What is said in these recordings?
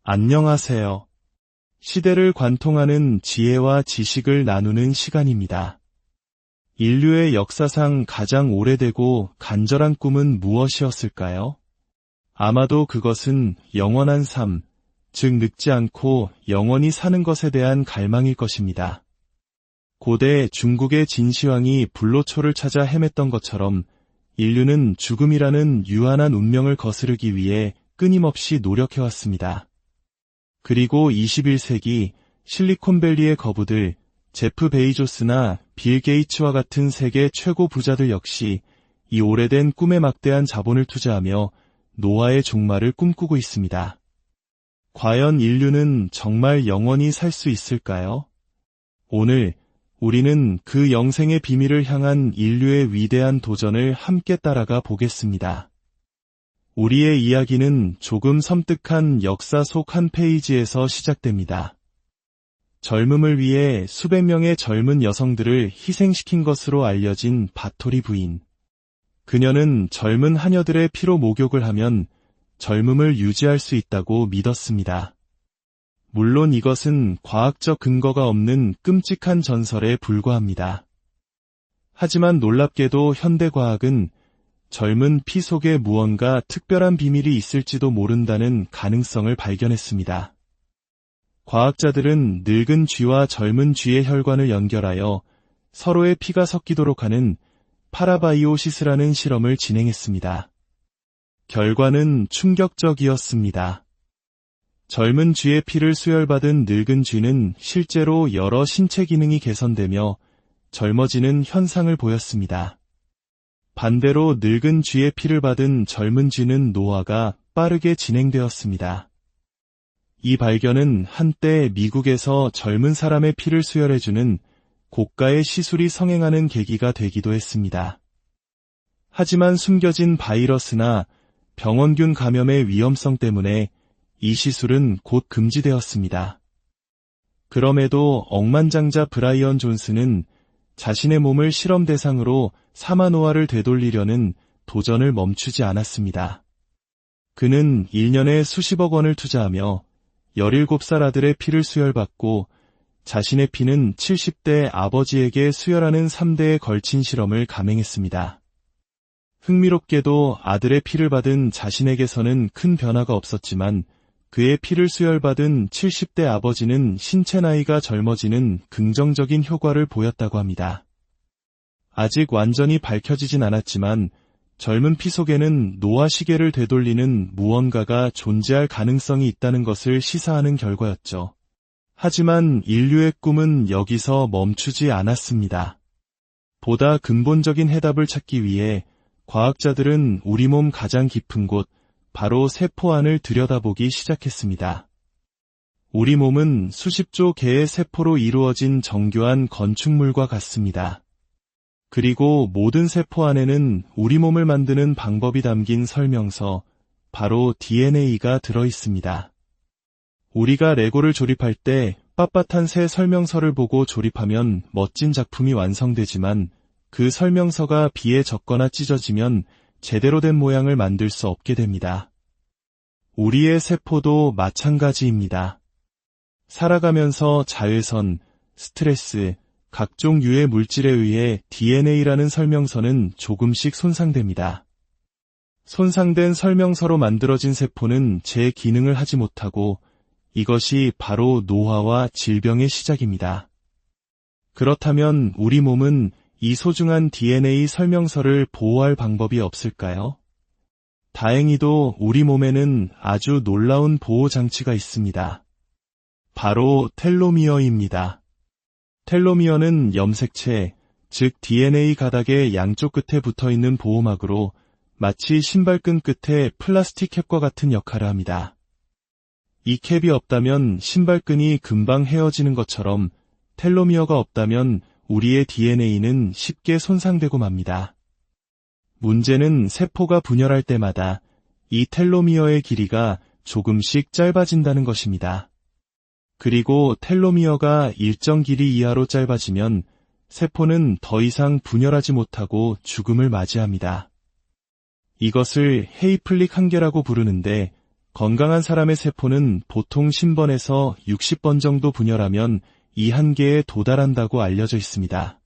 안녕하세요. 시대를 관통하는 지혜와 지식을 나누는 시간입니다. 인류의 역사상 가장 오래되고 간절한 꿈은 무엇이었을까요? 아마도 그것은 영원한 삶, 즉 늙지 않고 영원히 사는 것에 대한 갈망일 것입니다. 고대 중국의 진시황이 불로초를 찾아 헤맸던 것처럼 인류는 죽음이라는 유한한 운명을 거스르기 위해 끊임없이 노력해왔습니다. 그리고 21세기 실리콘밸리의 거부들 제프 베이조스나 빌 게이츠와 같은 세계 최고 부자들 역시 이 오래된 꿈에 막대한 자본을 투자하며 노화의 종말을 꿈꾸고 있습니다. 과연 인류는 정말 영원히 살 수 있을까요? 오늘 우리는 그 영생의 비밀을 향한 인류의 위대한 도전을 함께 따라가 보겠습니다. 우리의 이야기는 조금 섬뜩한 역사 속 한 페이지에서 시작됩니다. 젊음을 위해 수백 명의 젊은 여성들을 희생시킨 것으로 알려진 바토리 부인. 그녀는 젊은 하녀들의 피로 목욕을 하면 젊음을 유지할 수 있다고 믿었습니다. 물론 이것은 과학적 근거가 없는 끔찍한 전설에 불과합니다. 하지만 놀랍게도 현대과학은 젊은 피 속에 무언가 특별한 비밀이 있을지도 모른다는 가능성을 발견했습니다. 과학자들은 늙은 쥐와 젊은 쥐의 혈관을 연결하여 서로의 피가 섞이도록 하는 파라바이오시스라는 실험을 진행했습니다. 결과는 충격적이었습니다. 젊은 쥐의 피를 수혈받은 늙은 쥐는 실제로 여러 신체 기능이 개선되며 젊어지는 현상을 보였습니다. 반대로 늙은 쥐의 피를 받은 젊은 쥐는 노화가 빠르게 진행되었습니다. 이 발견은 한때 미국에서 젊은 사람의 피를 수혈해주는 고가의 시술이 성행하는 계기가 되기도 했습니다. 하지만 숨겨진 바이러스나 병원균 감염의 위험성 때문에 이 시술은 곧 금지되었습니다. 그럼에도 억만장자 브라이언 존스는 자신의 몸을 실험 대상으로 사마노아를 되돌리려는 도전을 멈추지 않았습니다. 그는 1년에 수십억 원을 투자하며 17살 아들의 피를 수혈받고 자신의 피는 70대 아버지에게 수혈하는 3대에 걸친 실험을 감행했습니다. 흥미롭게도 아들의 피를 받은 자신에게서는 큰 변화가 없었지만 그의 피를 수혈받은 70대 아버지는 신체 나이가 젊어지는 긍정적인 효과를 보였다고 합니다. 아직 완전히 밝혀지진 않았지만 젊은 피 속에는 노화 시계를 되돌리는 무언가가 존재할 가능성이 있다는 것을 시사하는 결과였죠. 하지만 인류의 꿈은 여기서 멈추지 않았습니다. 보다 근본적인 해답을 찾기 위해 과학자들은 우리 몸 가장 깊은 곳, 바로 세포 안을 들여다보기 시작했습니다. 우리 몸은 수십조 개의 세포로 이루어진 정교한 건축물과 같습니다. 그리고 모든 세포 안에는 우리 몸을 만드는 방법이 담긴 설명서, 바로 DNA가 들어있습니다. 우리가 레고를 조립할 때 빳빳한 새 설명서를 보고 조립하면 멋진 작품이 완성되지만 그 설명서가 비에 젖거나 찢어지면 제대로 된 모양을 만들 수 없게 됩니다. 우리의 세포도 마찬가지입니다. 살아가면서 자외선, 스트레스, 각종 유해 물질에 의해 DNA라는 설명서는 조금씩 손상됩니다. 손상된 설명서로 만들어진 세포는 제 기능을 하지 못하고 이것이 바로 노화와 질병의 시작입니다. 그렇다면 우리 몸은 이 소중한 DNA 설명서를 보호할 방법이 없을까요? 다행히도 우리 몸에는 아주 놀라운 보호 장치가 있습니다. 바로 텔로미어입니다. 텔로미어는 염색체, 즉 DNA 가닥의 양쪽 끝에 붙어있는 보호막으로 마치 신발끈 끝에 플라스틱 캡과 같은 역할을 합니다. 이 캡이 없다면 신발끈이 금방 헤어지는 것처럼 텔로미어가 없다면 우리의 DNA는 쉽게 손상되고 맙니다. 문제는 세포가 분열할 때마다 이 텔로미어의 길이가 조금씩 짧아진다는 것입니다. 그리고 텔로미어가 일정 길이 이하로 짧아지면 세포는 더 이상 분열하지 못하고 죽음을 맞이합니다. 이것을 헤이플릭 한계라고 부르는데 건강한 사람의 세포는 보통 10번에서 60번 정도 분열하면 이 한계에 도달한다고 알려져 있습니다.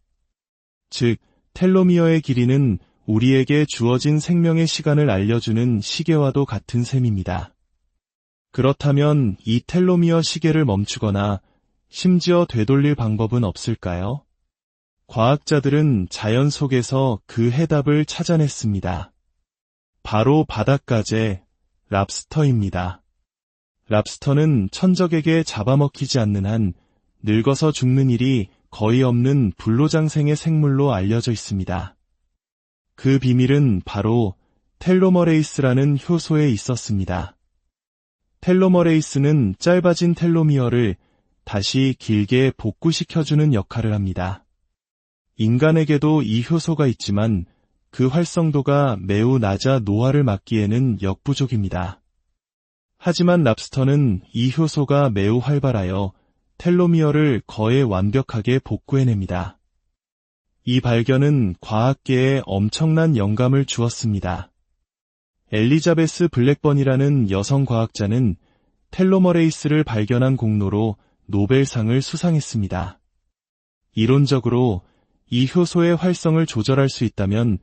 즉, 텔로미어의 길이는 우리에게 주어진 생명의 시간을 알려주는 시계와도 같은 셈입니다. 그렇다면 이 텔로미어 시계를 멈추거나 심지어 되돌릴 방법은 없을까요? 과학자들은 자연 속에서 그 해답을 찾아냈습니다. 바로 바닷가재, 랍스터입니다. 랍스터는 천적에게 잡아먹히지 않는 한 늙어서 죽는 일이 거의 없는 불로장생의 생물로 알려져 있습니다. 그 비밀은 바로 텔로머레이스라는 효소에 있었습니다. 텔로머레이스는 짧아진 텔로미어를 다시 길게 복구시켜주는 역할을 합니다. 인간에게도 이 효소가 있지만 그 활성도가 매우 낮아 노화를 막기에는 역부족입니다. 하지만 랍스터는 이 효소가 매우 활발하여 텔로미어를 거의 완벽하게 복구해냅니다. 이 발견은 과학계에 엄청난 영감을 주었습니다. 엘리자베스 블랙번이라는 여성 과학자는 텔로머레이스를 발견한 공로로 노벨상을 수상했습니다. 이론적으로 이 효소의 활성을 조절할 수 있다면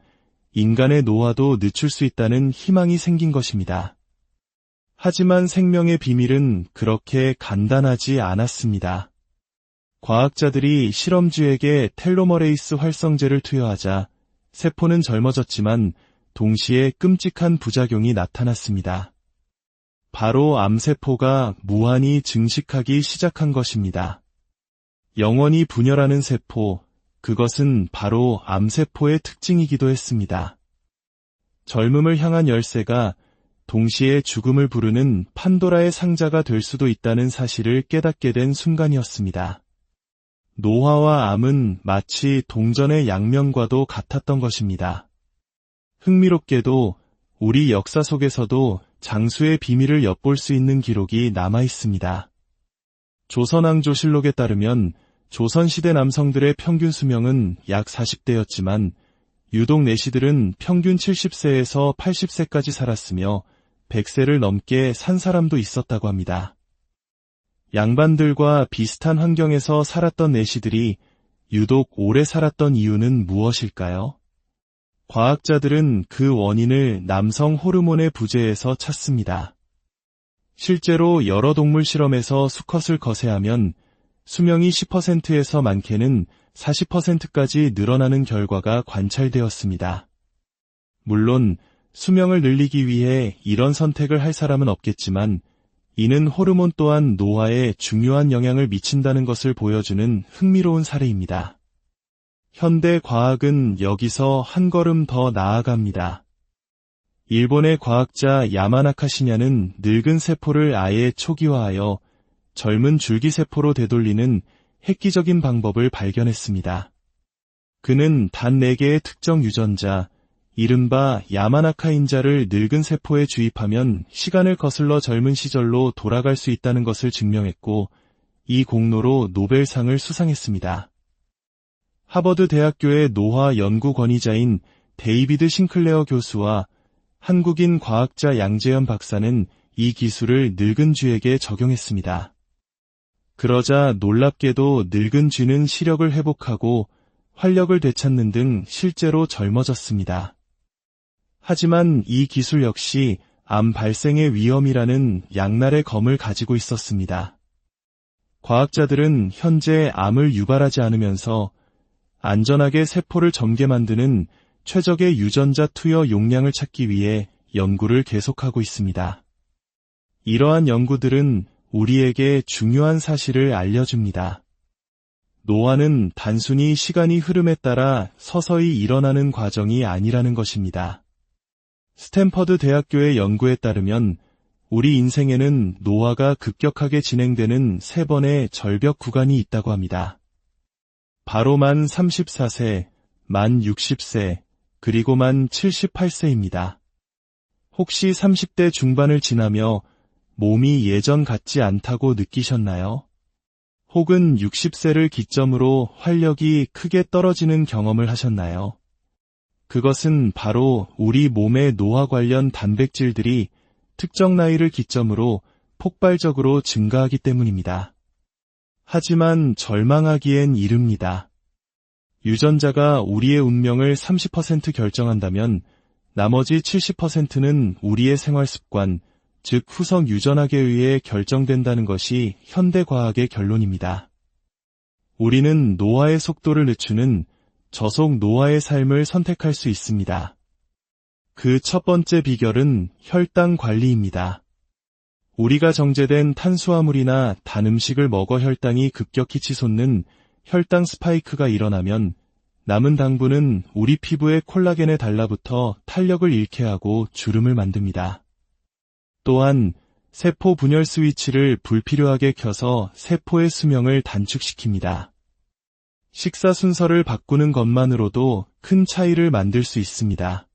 인간의 노화도 늦출 수 있다는 희망이 생긴 것입니다. 하지만 생명의 비밀은 그렇게 간단하지 않았습니다. 과학자들이 실험쥐에게 텔로머레이스 활성제를 투여하자 세포는 젊어졌지만 동시에 끔찍한 부작용이 나타났습니다. 바로 암세포가 무한히 증식하기 시작한 것입니다. 영원히 분열하는 세포, 그것은 바로 암세포의 특징이기도 했습니다. 젊음을 향한 열쇠가 동시에 죽음을 부르는 판도라의 상자가 될 수도 있다는 사실을 깨닫게 된 순간이었습니다. 노화와 암은 마치 동전의 양면과도 같았던 것입니다. 흥미롭게도 우리 역사 속에서도 장수의 비밀을 엿볼 수 있는 기록이 남아 있습니다. 조선왕조실록에 따르면 조선시대 남성들의 평균 수명은 약 40대였지만 유독 내시들은 평균 70세에서 80세까지 살았으며 100세를 넘게 산 사람도 있었다고 합니다. 양반들과 비슷한 환경에서 살았던 내시들이 유독 오래 살았던 이유는 무엇일까요? 과학자들은 그 원인을 남성 호르몬의 부재에서 찾습니다. 실제로 여러 동물 실험에서 수컷을 거세하면 수명이 10%에서 많게는 40%까지 늘어나는 결과가 관찰되었습니다. 물론 수명을 늘리기 위해 이런 선택을 할 사람은 없겠지만 이는 호르몬 또한 노화에 중요한 영향을 미친다는 것을 보여주는 흥미로운 사례입니다. 현대 과학은 여기서 한 걸음 더 나아갑니다. 일본의 과학자 야마나카 시냐는 늙은 세포를 아예 초기화하여 젊은 줄기세포로 되돌리는 획기적인 방법을 발견했습니다. 그는 단 4개의 특정 유전자, 이른바 야마나카 인자를 늙은 세포에 주입하면 시간을 거슬러 젊은 시절로 돌아갈 수 있다는 것을 증명했고 이 공로로 노벨상을 수상했습니다. 하버드 대학교의 노화 연구 권위자인 데이비드 싱클레어 교수와 한국인 과학자 양재현 박사는 이 기술을 늙은 쥐에게 적용했습니다. 그러자 놀랍게도 늙은 쥐는 시력을 회복하고 활력을 되찾는 등 실제로 젊어졌습니다. 하지만 이 기술 역시 암 발생의 위험이라는 양날의 검을 가지고 있었습니다. 과학자들은 현재 암을 유발하지 않으면서 안전하게 세포를 젊게 만드는 최적의 유전자 투여 용량을 찾기 위해 연구를 계속하고 있습니다. 이러한 연구들은 우리에게 중요한 사실을 알려줍니다. 노화는 단순히 시간이 흐름에 따라 서서히 일어나는 과정이 아니라는 것입니다. 스탠퍼드 대학교의 연구에 따르면 우리 인생에는 노화가 급격하게 진행되는 3번의 절벽 구간이 있다고 합니다. 바로 만 34세, 만 60세, 그리고 만 78세입니다. 혹시 30대 중반을 지나며 몸이 예전 같지 않다고 느끼셨나요? 혹은 60세를 기점으로 활력이 크게 떨어지는 경험을 하셨나요? 그것은 바로 우리 몸의 노화 관련 단백질들이 특정 나이를 기점으로 폭발적으로 증가하기 때문입니다. 하지만 절망하기엔 이릅니다. 유전자가 우리의 운명을 30% 결정한다면 나머지 70%는 우리의 생활 습관, 즉 후성 유전학에 의해 결정된다는 것이 현대 과학의 결론입니다. 우리는 노화의 속도를 늦추는 저속 노화의 삶을 선택할 수 있습니다. 그 첫 번째 비결은 혈당 관리입니다. 우리가 정제된 탄수화물이나 단 음식을 먹어 혈당이 급격히 치솟는 혈당 스파이크가 일어나면 남은 당분은 우리 피부의 콜라겐에 달라붙어 탄력을 잃게 하고 주름을 만듭니다. 또한 세포 분열 스위치를 불필요하게 켜서 세포의 수명을 단축시킵니다. 식사 순서를 바꾸는 것만으로도 큰 차이를 만들 수 있습니다.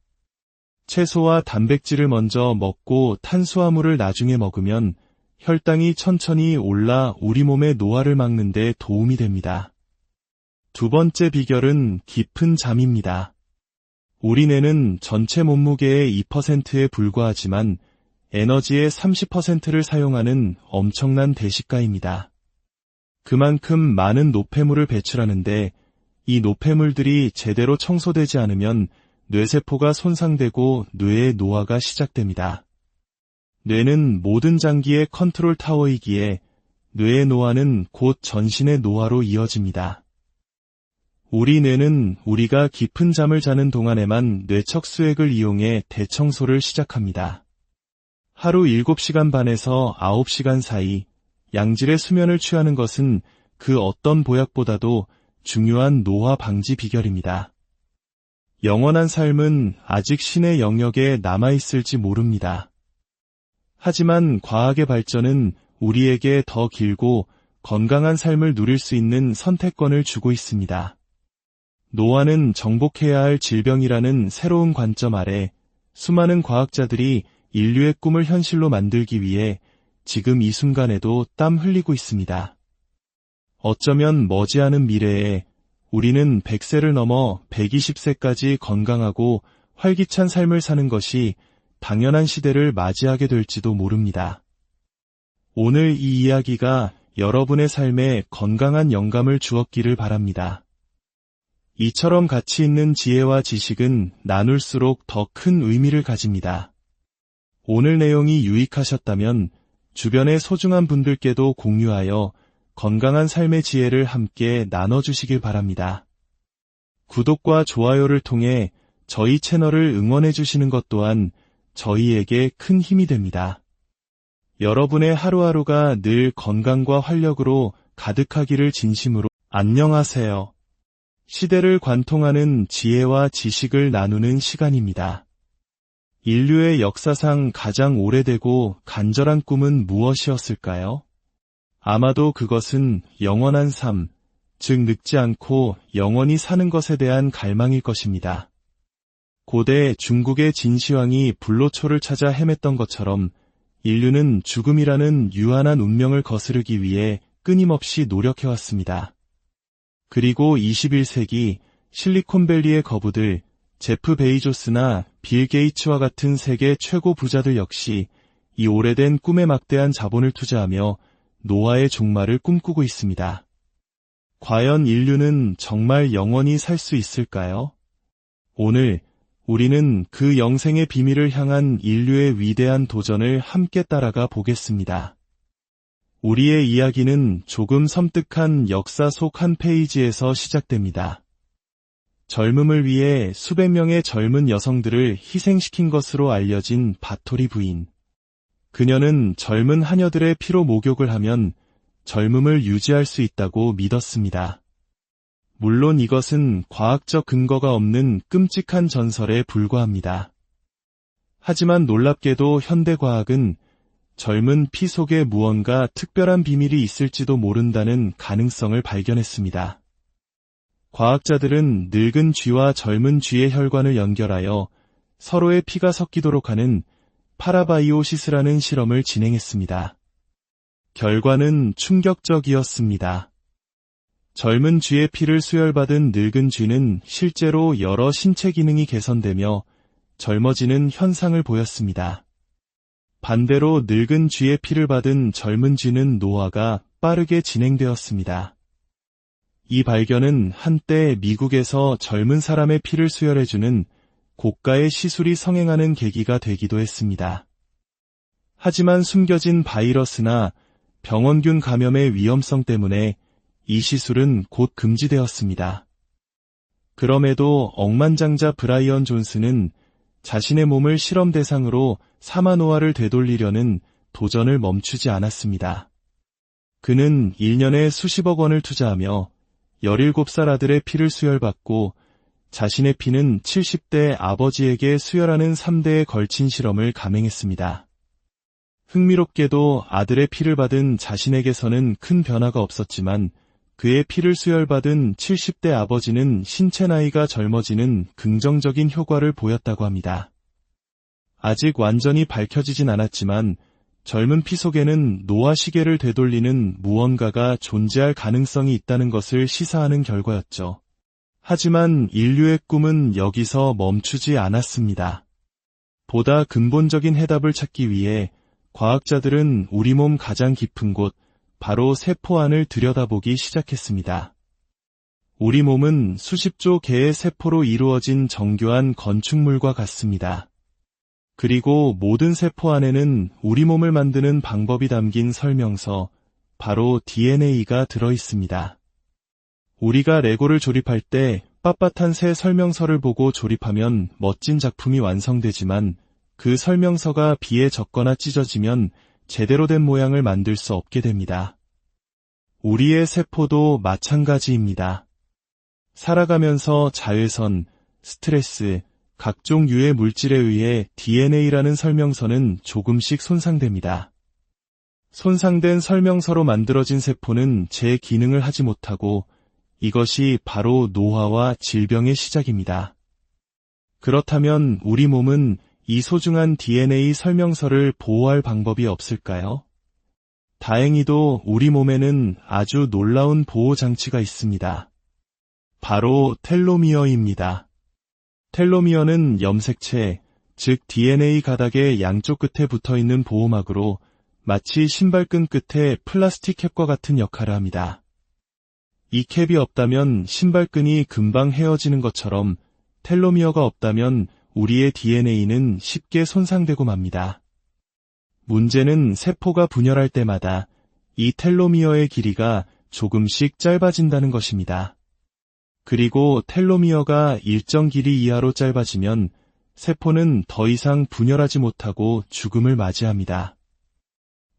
채소와 단백질을 먼저 먹고 탄수화물을 나중에 먹으면 혈당이 천천히 올라 우리 몸의 노화를 막는 데 도움이 됩니다. 두 번째 비결은 깊은 잠입니다. 우리 뇌는 전체 몸무게의 2%에 불과하지만 에너지의 30%를 사용하는 엄청난 대식가입니다. 그만큼 많은 노폐물을 배출하는데 이 노폐물들이 제대로 청소되지 않으면 뇌세포가 손상되고 뇌의 노화가 시작됩니다. 뇌는 모든 장기의 컨트롤 타워이기에 뇌의 노화는 곧 전신의 노화로 이어집니다. 우리 뇌는 우리가 깊은 잠을 자는 동안에만 뇌척 수액을 이용해 대청소를 시작합니다. 하루 7시간 반에서 9시간 사이 양질의 수면을 취하는 것은 그 어떤 보약보다도 중요한 노화 방지 비결입니다. 영원한 삶은 아직 신의 영역에 남아있을지 모릅니다. 하지만 과학의 발전은 우리에게 더 길고 건강한 삶을 누릴 수 있는 선택권을 주고 있습니다. 노화는 정복해야 할 질병이라는 새로운 관점 아래 수많은 과학자들이 인류의 꿈을 현실로 만들기 위해 지금 이 순간에도 땀 흘리고 있습니다. 어쩌면 머지않은 미래에 우리는 100세를 넘어 120세까지 건강하고 활기찬 삶을 사는 것이 당연한 시대를 맞이하게 될지도 모릅니다. 오늘 이 이야기가 여러분의 삶에 건강한 영감을 주었기를 바랍니다. 이처럼 가치 있는 지혜와 지식은 나눌수록 더 큰 의미를 가집니다. 오늘 내용이 유익하셨다면 주변의 소중한 분들께도 공유하여 건강한 삶의 지혜를 함께 나눠주시길 바랍니다. 구독과 좋아요를 통해 저희 채널을 응원해 주시는 것 또한 저희에게 큰 힘이 됩니다. 여러분의 하루하루가 늘 건강과 활력으로 가득하기를 진심으로 안녕하세요. 시대를 관통하는 지혜와 지식을 나누는 시간입니다. 인류의 역사상 가장 오래되고 간절한 꿈은 무엇이었을까요? 아마도 그것은 영원한 삶, 즉 늙지 않고 영원히 사는 것에 대한 갈망일 것입니다. 고대 중국의 진시황이 불로초를 찾아 헤맸던 것처럼 인류는 죽음이라는 유한한 운명을 거스르기 위해 끊임없이 노력해왔습니다. 그리고 21세기 실리콘밸리의 거부들 제프 베이조스나 빌 게이츠와 같은 세계 최고 부자들 역시 이 오래된 꿈에 막대한 자본을 투자하며 노화의 종말을 꿈꾸고 있습니다. 과연 인류는 정말 영원히 살 수 있을까요? 오늘 우리는 그 영생의 비밀을 향한 인류의 위대한 도전을 함께 따라가 보겠습니다. 우리의 이야기는 조금 섬뜩한 역사 속 한 페이지에서 시작됩니다. 젊음을 위해 수백 명의 젊은 여성들을 희생시킨 것으로 알려진 바토리 부인. 그녀는 젊은 하녀들의 피로 목욕을 하면 젊음을 유지할 수 있다고 믿었습니다. 물론 이것은 과학적 근거가 없는 끔찍한 전설에 불과합니다. 하지만 놀랍게도 현대과학은 젊은 피 속에 무언가 특별한 비밀이 있을지도 모른다는 가능성을 발견했습니다. 과학자들은 늙은 쥐와 젊은 쥐의 혈관을 연결하여 서로의 피가 섞이도록 하는 파라바이오시스라는 실험을 진행했습니다. 결과는 충격적이었습니다. 젊은 쥐의 피를 수혈받은 늙은 쥐는 실제로 여러 신체 기능이 개선되며 젊어지는 현상을 보였습니다. 반대로 늙은 쥐의 피를 받은 젊은 쥐는 노화가 빠르게 진행되었습니다. 이 발견은 한때 미국에서 젊은 사람의 피를 수혈해주는 고가의 시술이 성행하는 계기가 되기도 했습니다. 하지만 숨겨진 바이러스나 병원균 감염의 위험성 때문에 이 시술은 곧 금지되었습니다. 그럼에도 억만장자 브라이언 존스는 자신의 몸을 실험 대상으로 사마노아를 되돌리려는 도전을 멈추지 않았습니다. 그는 1년에 수십억 원을 투자하며 17살 아들의 피를 수혈받고 자신의 피는 70대 아버지에게 수혈하는 3대에 걸친 실험을 감행했습니다. 흥미롭게도 아들의 피를 받은 자신에게서는 큰 변화가 없었지만 그의 피를 수혈받은 70대 아버지는 신체 나이가 젊어지는 긍정적인 효과를 보였다고 합니다. 아직 완전히 밝혀지진 않았지만 젊은 피 속에는 노화 시계를 되돌리는 무언가가 존재할 가능성이 있다는 것을 시사하는 결과였죠. 하지만 인류의 꿈은 여기서 멈추지 않았습니다. 보다 근본적인 해답을 찾기 위해 과학자들은 우리 몸 가장 깊은 곳, 바로 세포 안을 들여다보기 시작했습니다. 우리 몸은 수십조 개의 세포로 이루어진 정교한 건축물과 같습니다. 그리고 모든 세포 안에는 우리 몸을 만드는 방법이 담긴 설명서, 바로 DNA가 들어있습니다. 우리가 레고를 조립할 때 빳빳한 새 설명서를 보고 조립하면 멋진 작품이 완성되지만 그 설명서가 비에 젖거나 찢어지면 제대로 된 모양을 만들 수 없게 됩니다. 우리의 세포도 마찬가지입니다. 살아가면서 자외선, 스트레스, 각종 유해 물질에 의해 DNA라는 설명서는 조금씩 손상됩니다. 손상된 설명서로 만들어진 세포는 제 기능을 하지 못하고 이것이 바로 노화와 질병의 시작입니다. 그렇다면 우리 몸은 이 소중한 DNA 설명서를 보호할 방법이 없을까요? 다행히도 우리 몸에는 아주 놀라운 보호 장치가 있습니다. 바로 텔로미어입니다. 텔로미어는 염색체, 즉 DNA 가닥의 양쪽 끝에 붙어있는 보호막으로 마치 신발끈 끝에 플라스틱 캡과 같은 역할을 합니다. 이 캡이 없다면 신발끈이 금방 헤어지는 것처럼 텔로미어가 없다면 우리의 DNA는 쉽게 손상되고 맙니다. 문제는 세포가 분열할 때마다 이 텔로미어의 길이가 조금씩 짧아진다는 것입니다. 그리고 텔로미어가 일정 길이 이하로 짧아지면 세포는 더 이상 분열하지 못하고 죽음을 맞이합니다.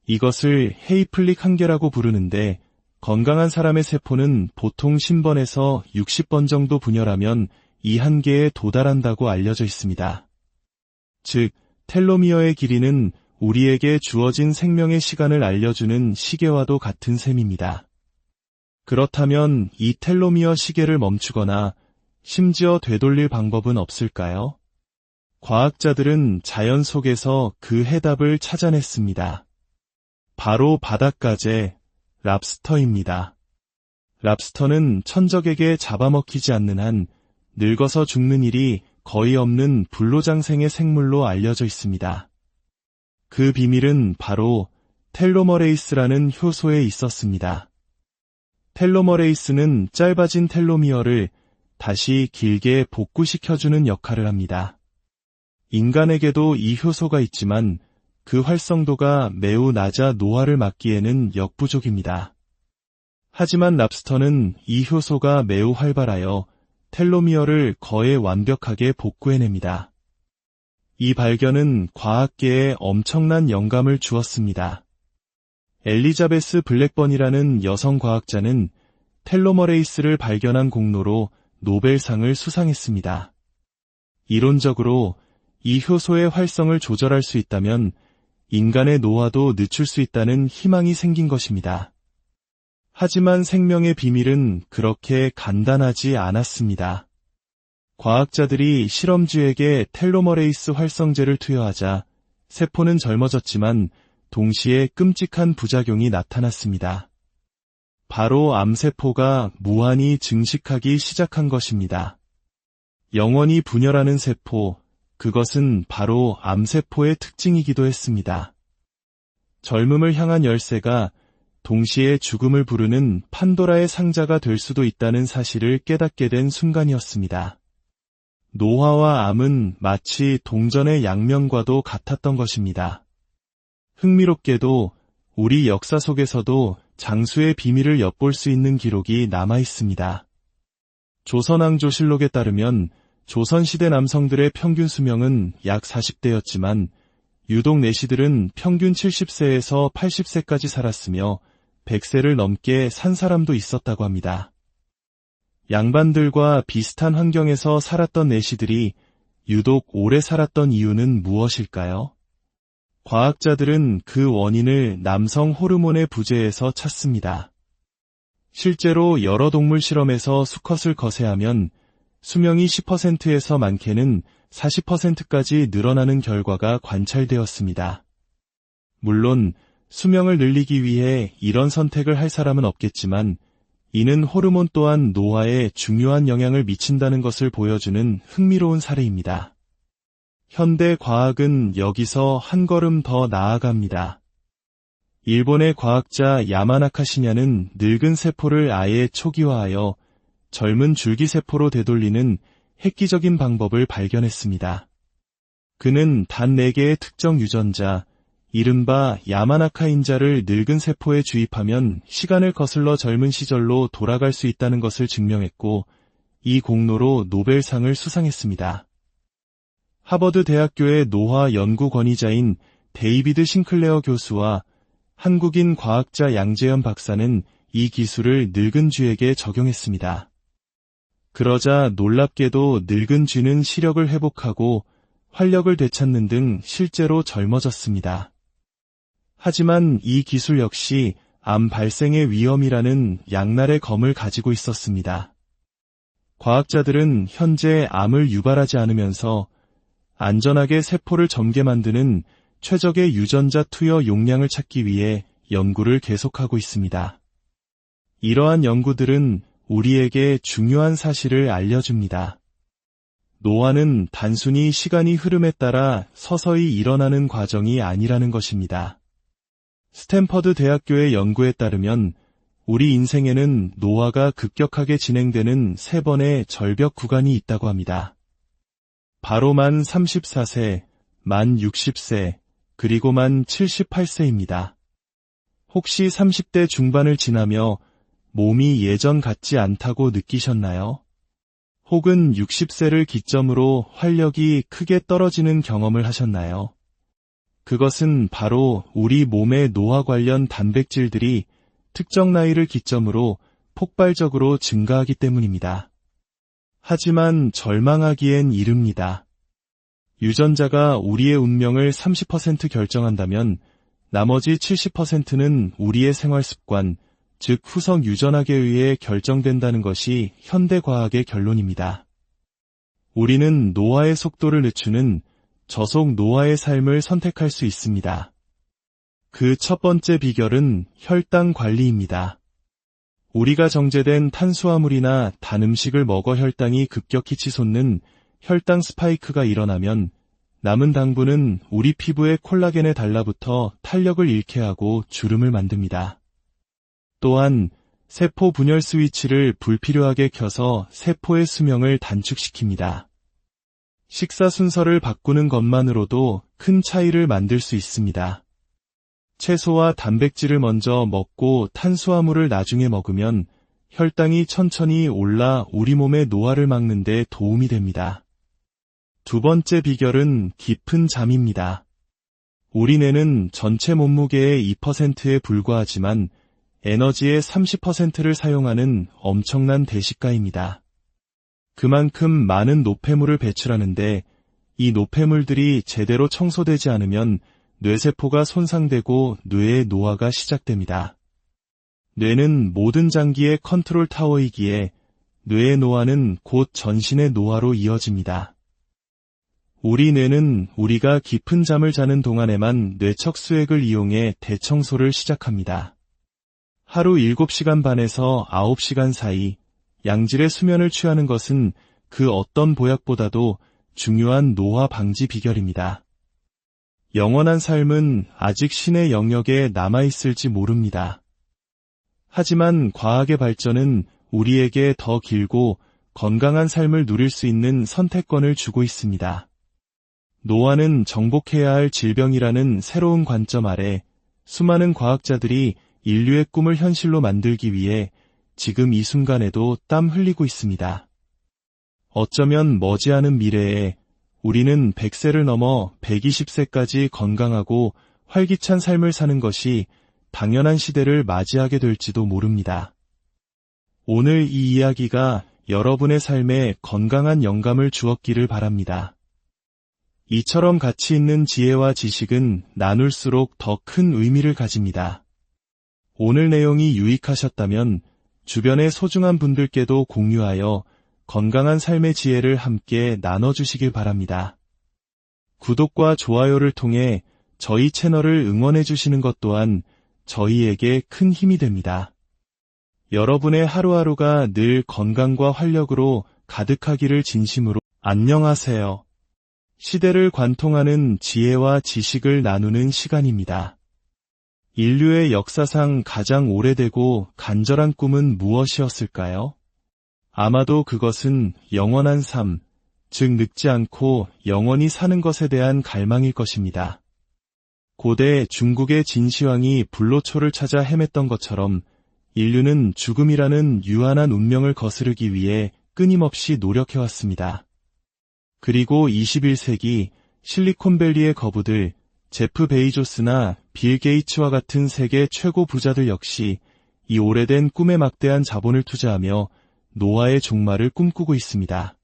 이것을 헤이플릭 한계라고 부르는데 건강한 사람의 세포는 보통 10번에서 60번 정도 분열하면 이 한계에 도달한다고 알려져 있습니다. 즉, 텔로미어의 길이는 우리에게 주어진 생명의 시간을 알려주는 시계와도 같은 셈입니다. 그렇다면 이 텔로미어 시계를 멈추거나 심지어 되돌릴 방법은 없을까요? 과학자들은 자연 속에서 그 해답을 찾아냈습니다. 바로 바닷가재, 랍스터입니다. 랍스터는 천적에게 잡아먹히지 않는 한 늙어서 죽는 일이 거의 없는 불로장생의 생물로 알려져 있습니다. 그 비밀은 바로 텔로머레이스라는 효소에 있었습니다. 텔로머레이스는 짧아진 텔로미어를 다시 길게 복구시켜주는 역할을 합니다. 인간에게도 이 효소가 있지만 그 활성도가 매우 낮아 노화를 막기에는 역부족입니다. 하지만 랍스터는 이 효소가 매우 활발하여 텔로미어를 거의 완벽하게 복구해냅니다. 이 발견은 과학계에 엄청난 영감을 주었습니다. 엘리자베스 블랙번이라는 여성 과학자는 텔로머레이스를 발견한 공로로 노벨상을 수상했습니다. 이론적으로 이 효소의 활성을 조절할 수 있다면 인간의 노화도 늦출 수 있다는 희망이 생긴 것입니다. 하지만 생명의 비밀은 그렇게 간단하지 않았습니다. 과학자들이 실험쥐에게 텔로머레이스 활성제를 투여하자 세포는 젊어졌지만 동시에 끔찍한 부작용이 나타났습니다. 바로 암세포가 무한히 증식하기 시작한 것입니다. 영원히 분열하는 세포, 그것은 바로 암세포의 특징이기도 했습니다. 젊음을 향한 열쇠가 동시에 죽음을 부르는 판도라의 상자가 될 수도 있다는 사실을 깨닫게 된 순간이었습니다. 노화와 암은 마치 동전의 양면과도 같았던 것입니다. 흥미롭게도 우리 역사 속에서도 장수의 비밀을 엿볼 수 있는 기록이 남아 있습니다. 조선왕조실록에 따르면 조선시대 남성들의 평균 수명은 약 40대였지만 유독 내시들은 평균 70세에서 80세까지 살았으며 100세를 넘게 산 사람도 있었다고 합니다. 양반들과 비슷한 환경에서 살았던 내시들이 유독 오래 살았던 이유는 무엇일까요? 과학자들은 그 원인을 남성 호르몬의 부재에서 찾습니다. 실제로 여러 동물 실험에서 수컷을 거세하면 수명이 10%에서 많게는 40%까지 늘어나는 결과가 관찰되었습니다. 물론 수명을 늘리기 위해 이런 선택을 할 사람은 없겠지만 이는 호르몬 또한 노화에 중요한 영향을 미친다는 것을 보여주는 흥미로운 사례입니다. 현대 과학은 여기서 한 걸음 더 나아갑니다. 일본의 과학자 야마나카 시냐는 늙은 세포를 아예 초기화하여 젊은 줄기세포로 되돌리는 획기적인 방법을 발견했습니다. 그는 단 4개의 특정 유전자, 이른바 야마나카 인자를 늙은 세포에 주입하면 시간을 거슬러 젊은 시절로 돌아갈 수 있다는 것을 증명했고, 이 공로로 노벨상을 수상했습니다. 하버드 대학교의 노화 연구 권위자인 데이비드 싱클레어 교수와 한국인 과학자 양재현 박사는 이 기술을 늙은 쥐에게 적용했습니다. 그러자 놀랍게도 늙은 쥐는 시력을 회복하고 활력을 되찾는 등 실제로 젊어졌습니다. 하지만 이 기술 역시 암 발생의 위험이라는 양날의 검을 가지고 있었습니다. 과학자들은 현재 암을 유발하지 않으면서 안전하게 세포를 젊게 만드는 최적의 유전자 투여 용량을 찾기 위해 연구를 계속하고 있습니다. 이러한 연구들은 우리에게 중요한 사실을 알려줍니다. 노화는 단순히 시간이 흐름에 따라 서서히 일어나는 과정이 아니라는 것입니다. 스탠퍼드 대학교의 연구에 따르면 우리 인생에는 노화가 급격하게 진행되는 3번의 절벽 구간이 있다고 합니다. 바로 만 34세, 만 60세, 그리고 만 78세입니다. 혹시 30대 중반을 지나며 몸이 예전 같지 않다고 느끼셨나요? 혹은 60세를 기점으로 활력이 크게 떨어지는 경험을 하셨나요? 그것은 바로 우리 몸의 노화 관련 단백질들이 특정 나이를 기점으로 폭발적으로 증가하기 때문입니다. 하지만 절망하기엔 이릅니다. 유전자가 우리의 운명을 30% 결정한다면 나머지 70%는 우리의 생활 습관, 즉 후성 유전학에 의해 결정된다는 것이 현대과학의 결론입니다. 우리는 노화의 속도를 늦추는 저속 노화의 삶을 선택할 수 있습니다. 그 첫 번째 비결은 혈당 관리입니다. 우리가 정제된 탄수화물이나 단 음식을 먹어 혈당이 급격히 치솟는 혈당 스파이크가 일어나면 남은 당분은 우리 피부의 콜라겐에 달라붙어 탄력을 잃게 하고 주름을 만듭니다. 또한 세포 분열 스위치를 불필요하게 켜서 세포의 수명을 단축시킵니다. 식사 순서를 바꾸는 것만으로도 큰 차이를 만들 수 있습니다. 채소와 단백질을 먼저 먹고 탄수화물을 나중에 먹으면 혈당이 천천히 올라 우리 몸의 노화를 막는 데 도움이 됩니다. 두 번째 비결은 깊은 잠입니다. 우리 뇌는 전체 몸무게의 2%에 불과하지만 에너지의 30%를 사용하는 엄청난 대식가입니다. 그만큼 많은 노폐물을 배출하는데 이 노폐물들이 제대로 청소되지 않으면 뇌세포가 손상되고 뇌의 노화가 시작됩니다. 뇌는 모든 장기의 컨트롤 타워이기에 뇌의 노화는 곧 전신의 노화로 이어집니다. 우리 뇌는 우리가 깊은 잠을 자는 동안에만 뇌척 수액을 이용해 대청소를 시작합니다. 하루 7시간 반에서 9시간 사이 양질의 수면을 취하는 것은 그 어떤 보약보다도 중요한 노화 방지 비결입니다. 영원한 삶은 아직 신의 영역에 남아있을지 모릅니다. 하지만 과학의 발전은 우리에게 더 길고 건강한 삶을 누릴 수 있는 선택권을 주고 있습니다. 노화는 정복해야 할 질병이라는 새로운 관점 아래 수많은 과학자들이 인류의 꿈을 현실로 만들기 위해 지금 이 순간에도 땀 흘리고 있습니다. 어쩌면 머지않은 미래에 우리는 100세를 넘어 120세까지 건강하고 활기찬 삶을 사는 것이 당연한 시대를 맞이하게 될지도 모릅니다. 오늘 이 이야기가 여러분의 삶에 건강한 영감을 주었기를 바랍니다. 이처럼 가치 있는 지혜와 지식은 나눌수록 더 큰 의미를 가집니다. 오늘 내용이 유익하셨다면 주변의 소중한 분들께도 공유하여 건강한 삶의 지혜를 함께 나눠주시길 바랍니다. 구독과 좋아요를 통해 저희 채널을 응원해주시는 것 또한 저희에게 큰 힘이 됩니다. 여러분의 하루하루가 늘 건강과 활력으로 가득하기를 진심으로 안녕하세요. 시대를 관통하는 지혜와 지식을 나누는 시간입니다. 인류의 역사상 가장 오래되고 간절한 꿈은 무엇이었을까요? 아마도 그것은 영원한 삶, 즉 늙지 않고 영원히 사는 것에 대한 갈망일 것입니다. 고대 중국의 진시황이 불로초를 찾아 헤맸던 것처럼 인류는 죽음이라는 유한한 운명을 거스르기 위해 끊임없이 노력해왔습니다. 그리고 21세기 실리콘밸리의 거부들 제프 베이조스나 빌 게이츠와 같은 세계 최고 부자들 역시 이 오래된 꿈에 막대한 자본을 투자하며 노화의 종말을 꿈꾸고 있습니다.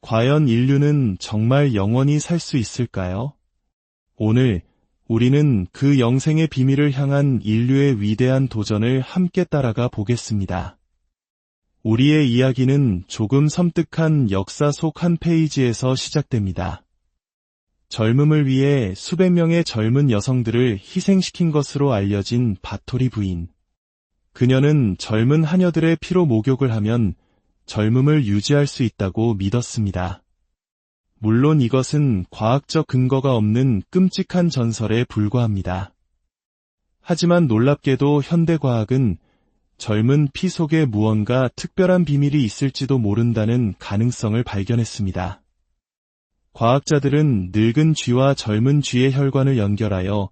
과연 인류는 정말 영원히 살 수 있을까요? 오늘 우리는 그 영생의 비밀을 향한 인류의 위대한 도전을 함께 따라가 보겠습니다. 우리의 이야기는 조금 섬뜩한 역사 속 한 페이지에서 시작됩니다. 젊음을 위해 수백 명의 젊은 여성들을 희생시킨 것으로 알려진 바토리 부인. 그녀는 젊은 하녀들의 피로 목욕을 하면 젊음을 유지할 수 있다고 믿었습니다. 물론 이것은 과학적 근거가 없는 끔찍한 전설에 불과합니다. 하지만 놀랍게도 현대과학은 젊은 피 속에 무언가 특별한 비밀이 있을지도 모른다는 가능성을 발견했습니다. 과학자들은 늙은 쥐와 젊은 쥐의 혈관을 연결하여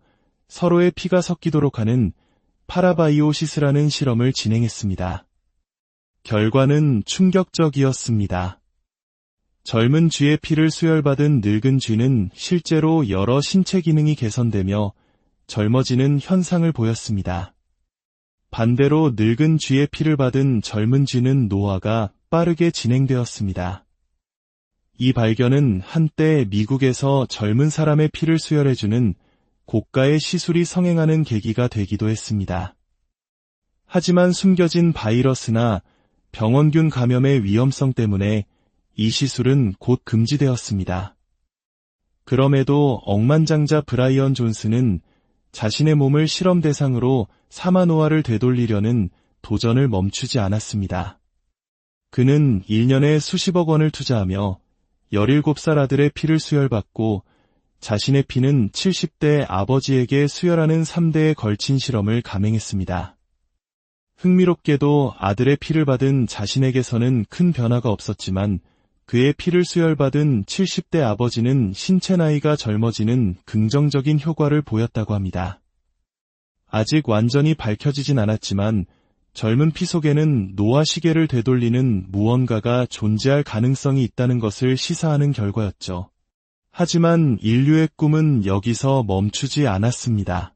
서로의 피가 섞이도록 하는 파라바이오시스라는 실험을 진행했습니다. 결과는 충격적이었습니다. 젊은 쥐의 피를 수혈받은 늙은 쥐는 실제로 여러 신체 기능이 개선되며 젊어지는 현상을 보였습니다. 반대로 늙은 쥐의 피를 받은 젊은 쥐는 노화가 빠르게 진행되었습니다. 이 발견은 한때 미국에서 젊은 사람의 피를 수혈해주는 고가의 시술이 성행하는 계기가 되기도 했습니다. 하지만 숨겨진 바이러스나 병원균 감염의 위험성 때문에 이 시술은 곧 금지되었습니다. 그럼에도 억만장자 브라이언 존스는 자신의 몸을 실험 대상으로 사마노아를 되돌리려는 도전을 멈추지 않았습니다. 그는 1년에 수십억 원을 투자하며 17살 아들의 피를 수혈받고 자신의 피는 70대 아버지에게 수혈하는 3대에 걸친 실험을 감행했습니다. 흥미롭게도 아들의 피를 받은 자신에게서는 큰 변화가 없었지만 그의 피를 수혈받은 70대 아버지는 신체 나이가 젊어지는 긍정적인 효과를 보였다고 합니다. 아직 완전히 밝혀지진 않았지만 젊은 피 속에는 노화 시계를 되돌리는 무언가가 존재할 가능성이 있다는 것을 시사하는 결과였죠. 하지만 인류의 꿈은 여기서 멈추지 않았습니다.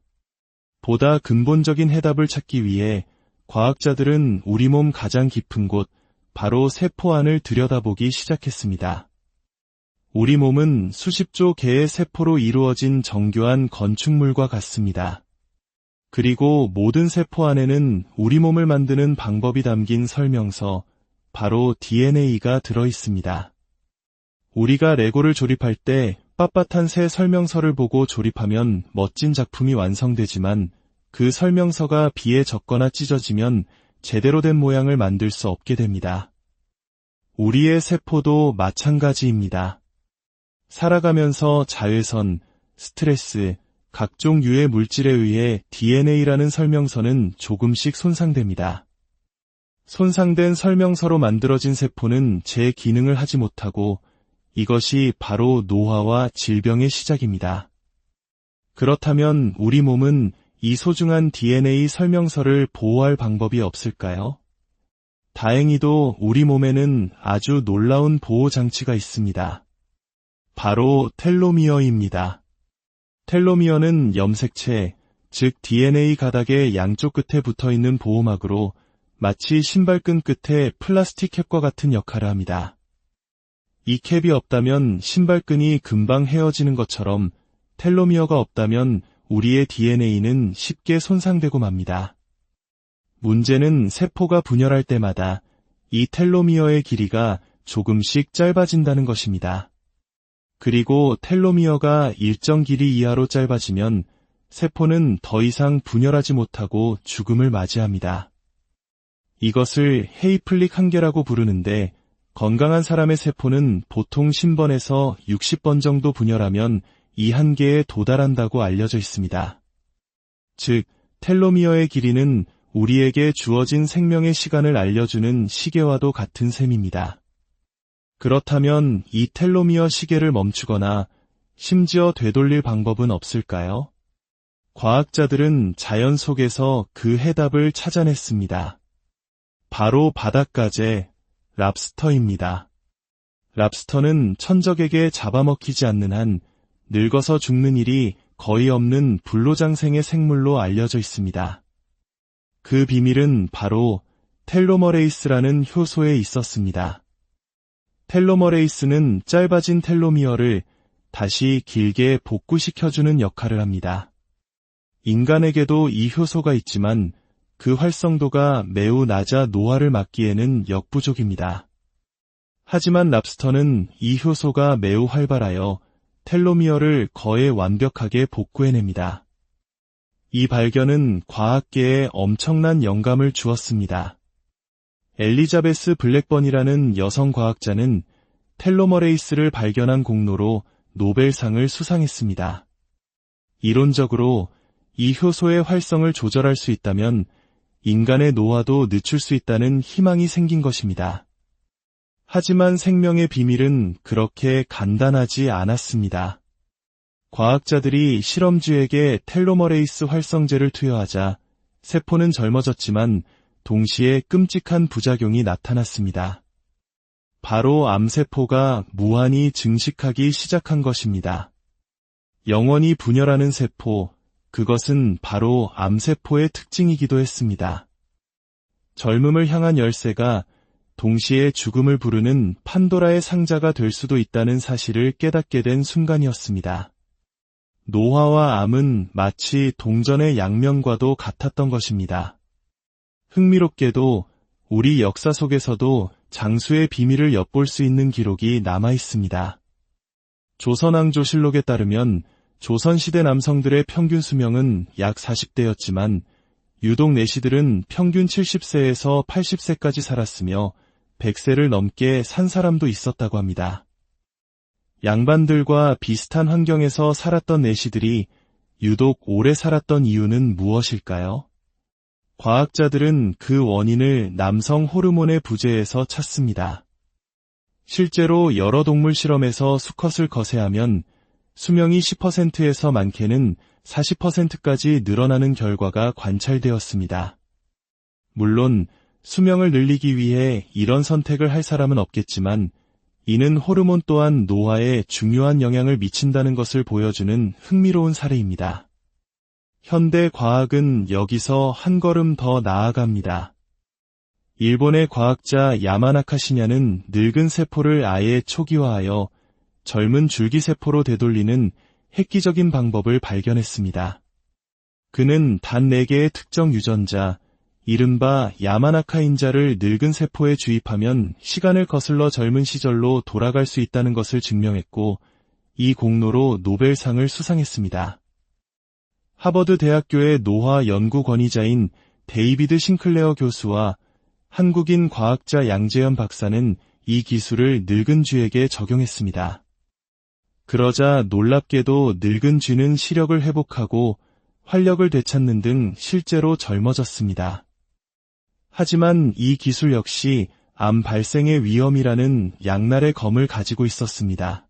보다 근본적인 해답을 찾기 위해 과학자들은 우리 몸 가장 깊은 곳, 바로 세포 안을 들여다보기 시작했습니다. 우리 몸은 수십조 개의 세포로 이루어진 정교한 건축물과 같습니다. 그리고 모든 세포 안에는 우리 몸을 만드는 방법이 담긴 설명서, 바로 DNA가 들어있습니다. 우리가 레고를 조립할 때 빳빳한 새 설명서를 보고 조립하면 멋진 작품이 완성되지만 그 설명서가 비에 젖거나 찢어지면 제대로 된 모양을 만들 수 없게 됩니다. 우리의 세포도 마찬가지입니다. 살아가면서 자외선, 스트레스, 각종 유해 물질에 의해 DNA라는 설명서는 조금씩 손상됩니다. 손상된 설명서로 만들어진 세포는 제 기능을 하지 못하고 이것이 바로 노화와 질병의 시작입니다. 그렇다면 우리 몸은 이 소중한 DNA 설명서를 보호할 방법이 없을까요? 다행히도 우리 몸에는 아주 놀라운 보호 장치가 있습니다. 바로 텔로미어입니다. 텔로미어는 염색체, 즉 DNA 가닥의 양쪽 끝에 붙어있는 보호막으로 마치 신발끈 끝에 플라스틱 캡과 같은 역할을 합니다. 이 캡이 없다면 신발끈이 금방 헤어지는 것처럼 텔로미어가 없다면 우리의 DNA는 쉽게 손상되고 맙니다. 문제는 세포가 분열할 때마다 이 텔로미어의 길이가 조금씩 짧아진다는 것입니다. 그리고 텔로미어가 일정 길이 이하로 짧아지면 세포는 더 이상 분열하지 못하고 죽음을 맞이합니다. 이것을 헤이플릭 한계라고 부르는데 건강한 사람의 세포는 보통 10번에서 60번 정도 분열하면 이 한계에 도달한다고 알려져 있습니다. 즉, 텔로미어의 길이는 우리에게 주어진 생명의 시간을 알려주는 시계와도 같은 셈입니다. 그렇다면 이 텔로미어 시계를 멈추거나 심지어 되돌릴 방법은 없을까요? 과학자들은 자연 속에서 그 해답을 찾아냈습니다. 바로 바닷가재, 랍스터입니다. 랍스터는 천적에게 잡아먹히지 않는 한 늙어서 죽는 일이 거의 없는 불로장생의 생물로 알려져 있습니다. 그 비밀은 바로 텔로머레이스라는 효소에 있었습니다. 텔로머레이스는 짧아진 텔로미어를 다시 길게 복구시켜주는 역할을 합니다. 인간에게도 이 효소가 있지만 그 활성도가 매우 낮아 노화를 막기에는 역부족입니다. 하지만 랍스터는 이 효소가 매우 활발하여 텔로미어를 거의 완벽하게 복구해냅니다. 이 발견은 과학계에 엄청난 영감을 주었습니다. 엘리자베스 블랙번이라는 여성 과학자는 텔로머레이스를 발견한 공로로 노벨상을 수상했습니다. 이론적으로 이 효소의 활성을 조절할 수 있다면 인간의 노화도 늦출 수 있다는 희망이 생긴 것입니다. 하지만 생명의 비밀은 그렇게 간단하지 않았습니다. 과학자들이 실험쥐에게 텔로머레이스 활성제를 투여하자 세포는 젊어졌지만 동시에 끔찍한 부작용이 나타났습니다. 바로 암세포가 무한히 증식하기 시작한 것입니다. 영원히 분열하는 세포, 그것은 바로 암세포의 특징이기도 했습니다. 젊음을 향한 열쇠가 동시에 죽음을 부르는 판도라의 상자가 될 수도 있다는 사실을 깨닫게 된 순간이었습니다. 노화와 암은 마치 동전의 양면과도 같았던 것입니다. 흥미롭게도 우리 역사 속에서도 장수의 비밀을 엿볼 수 있는 기록이 남아 있습니다. 조선왕조실록에 따르면 조선시대 남성들의 평균 수명은 약 40대였지만 유독 내시들은 평균 70세에서 80세까지 살았으며 100세를 넘게 산 사람도 있었다고 합니다. 양반들과 비슷한 환경에서 살았던 내시들이 유독 오래 살았던 이유는 무엇일까요? 과학자들은 그 원인을 남성 호르몬의 부재에서 찾습니다. 실제로 여러 동물 실험에서 수컷을 거세하면 수명이 10%에서 많게는 40%까지 늘어나는 결과가 관찰되었습니다. 물론 수명을 늘리기 위해 이런 선택을 할 사람은 없겠지만 이는 호르몬 또한 노화에 중요한 영향을 미친다는 것을 보여주는 흥미로운 사례입니다. 현대 과학은 여기서 한 걸음 더 나아갑니다. 일본의 과학자 야마나카 시냐는 늙은 세포를 아예 초기화하여 젊은 줄기세포로 되돌리는 획기적인 방법을 발견했습니다. 그는 단 4개의 특정 유전자, 이른바 야마나카 인자를 늙은 세포에 주입하면 시간을 거슬러 젊은 시절로 돌아갈 수 있다는 것을 증명했고 이 공로로 노벨상을 수상했습니다. 하버드 대학교의 노화 연구 권위자인 데이비드 싱클레어 교수와 한국인 과학자 양재현 박사는 이 기술을 늙은 쥐에게 적용했습니다. 그러자 놀랍게도 늙은 쥐는 시력을 회복하고 활력을 되찾는 등 실제로 젊어졌습니다. 하지만 이 기술 역시 암 발생의 위험이라는 양날의 검을 가지고 있었습니다.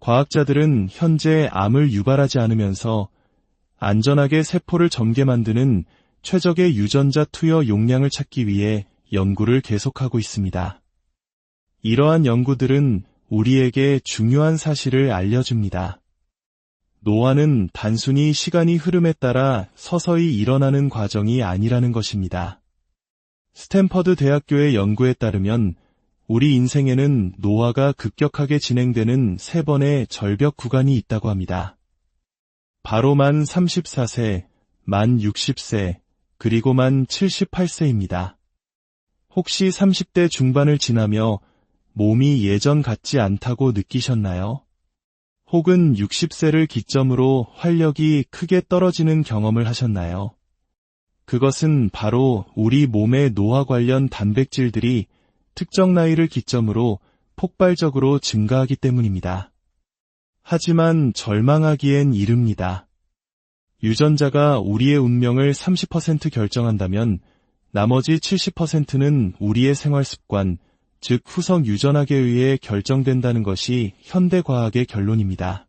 과학자들은 현재 암을 유발하지 않으면서 안전하게 세포를 젊게 만드는 최적의 유전자 투여 용량을 찾기 위해 연구를 계속하고 있습니다. 이러한 연구들은 우리에게 중요한 사실을 알려줍니다. 노화는 단순히 시간이 흐름에 따라 서서히 일어나는 과정이 아니라는 것입니다. 스탠퍼드 대학교의 연구에 따르면 우리 인생에는 노화가 급격하게 진행되는 3번의 절벽 구간이 있다고 합니다. 바로 만 34세, 만 60세, 그리고 만 78세입니다. 혹시 30대 중반을 지나며 몸이 예전 같지 않다고 느끼셨나요? 혹은 60세를 기점으로 활력이 크게 떨어지는 경험을 하셨나요? 그것은 바로 우리 몸의 노화 관련 단백질들이 특정 나이를 기점으로 폭발적으로 증가하기 때문입니다. 하지만 절망하기엔 이릅니다. 유전자가 우리의 운명을 30% 결정한다면 나머지 70%는 우리의 생활 습관, 즉 후성 유전학에 의해 결정된다는 것이 현대과학의 결론입니다.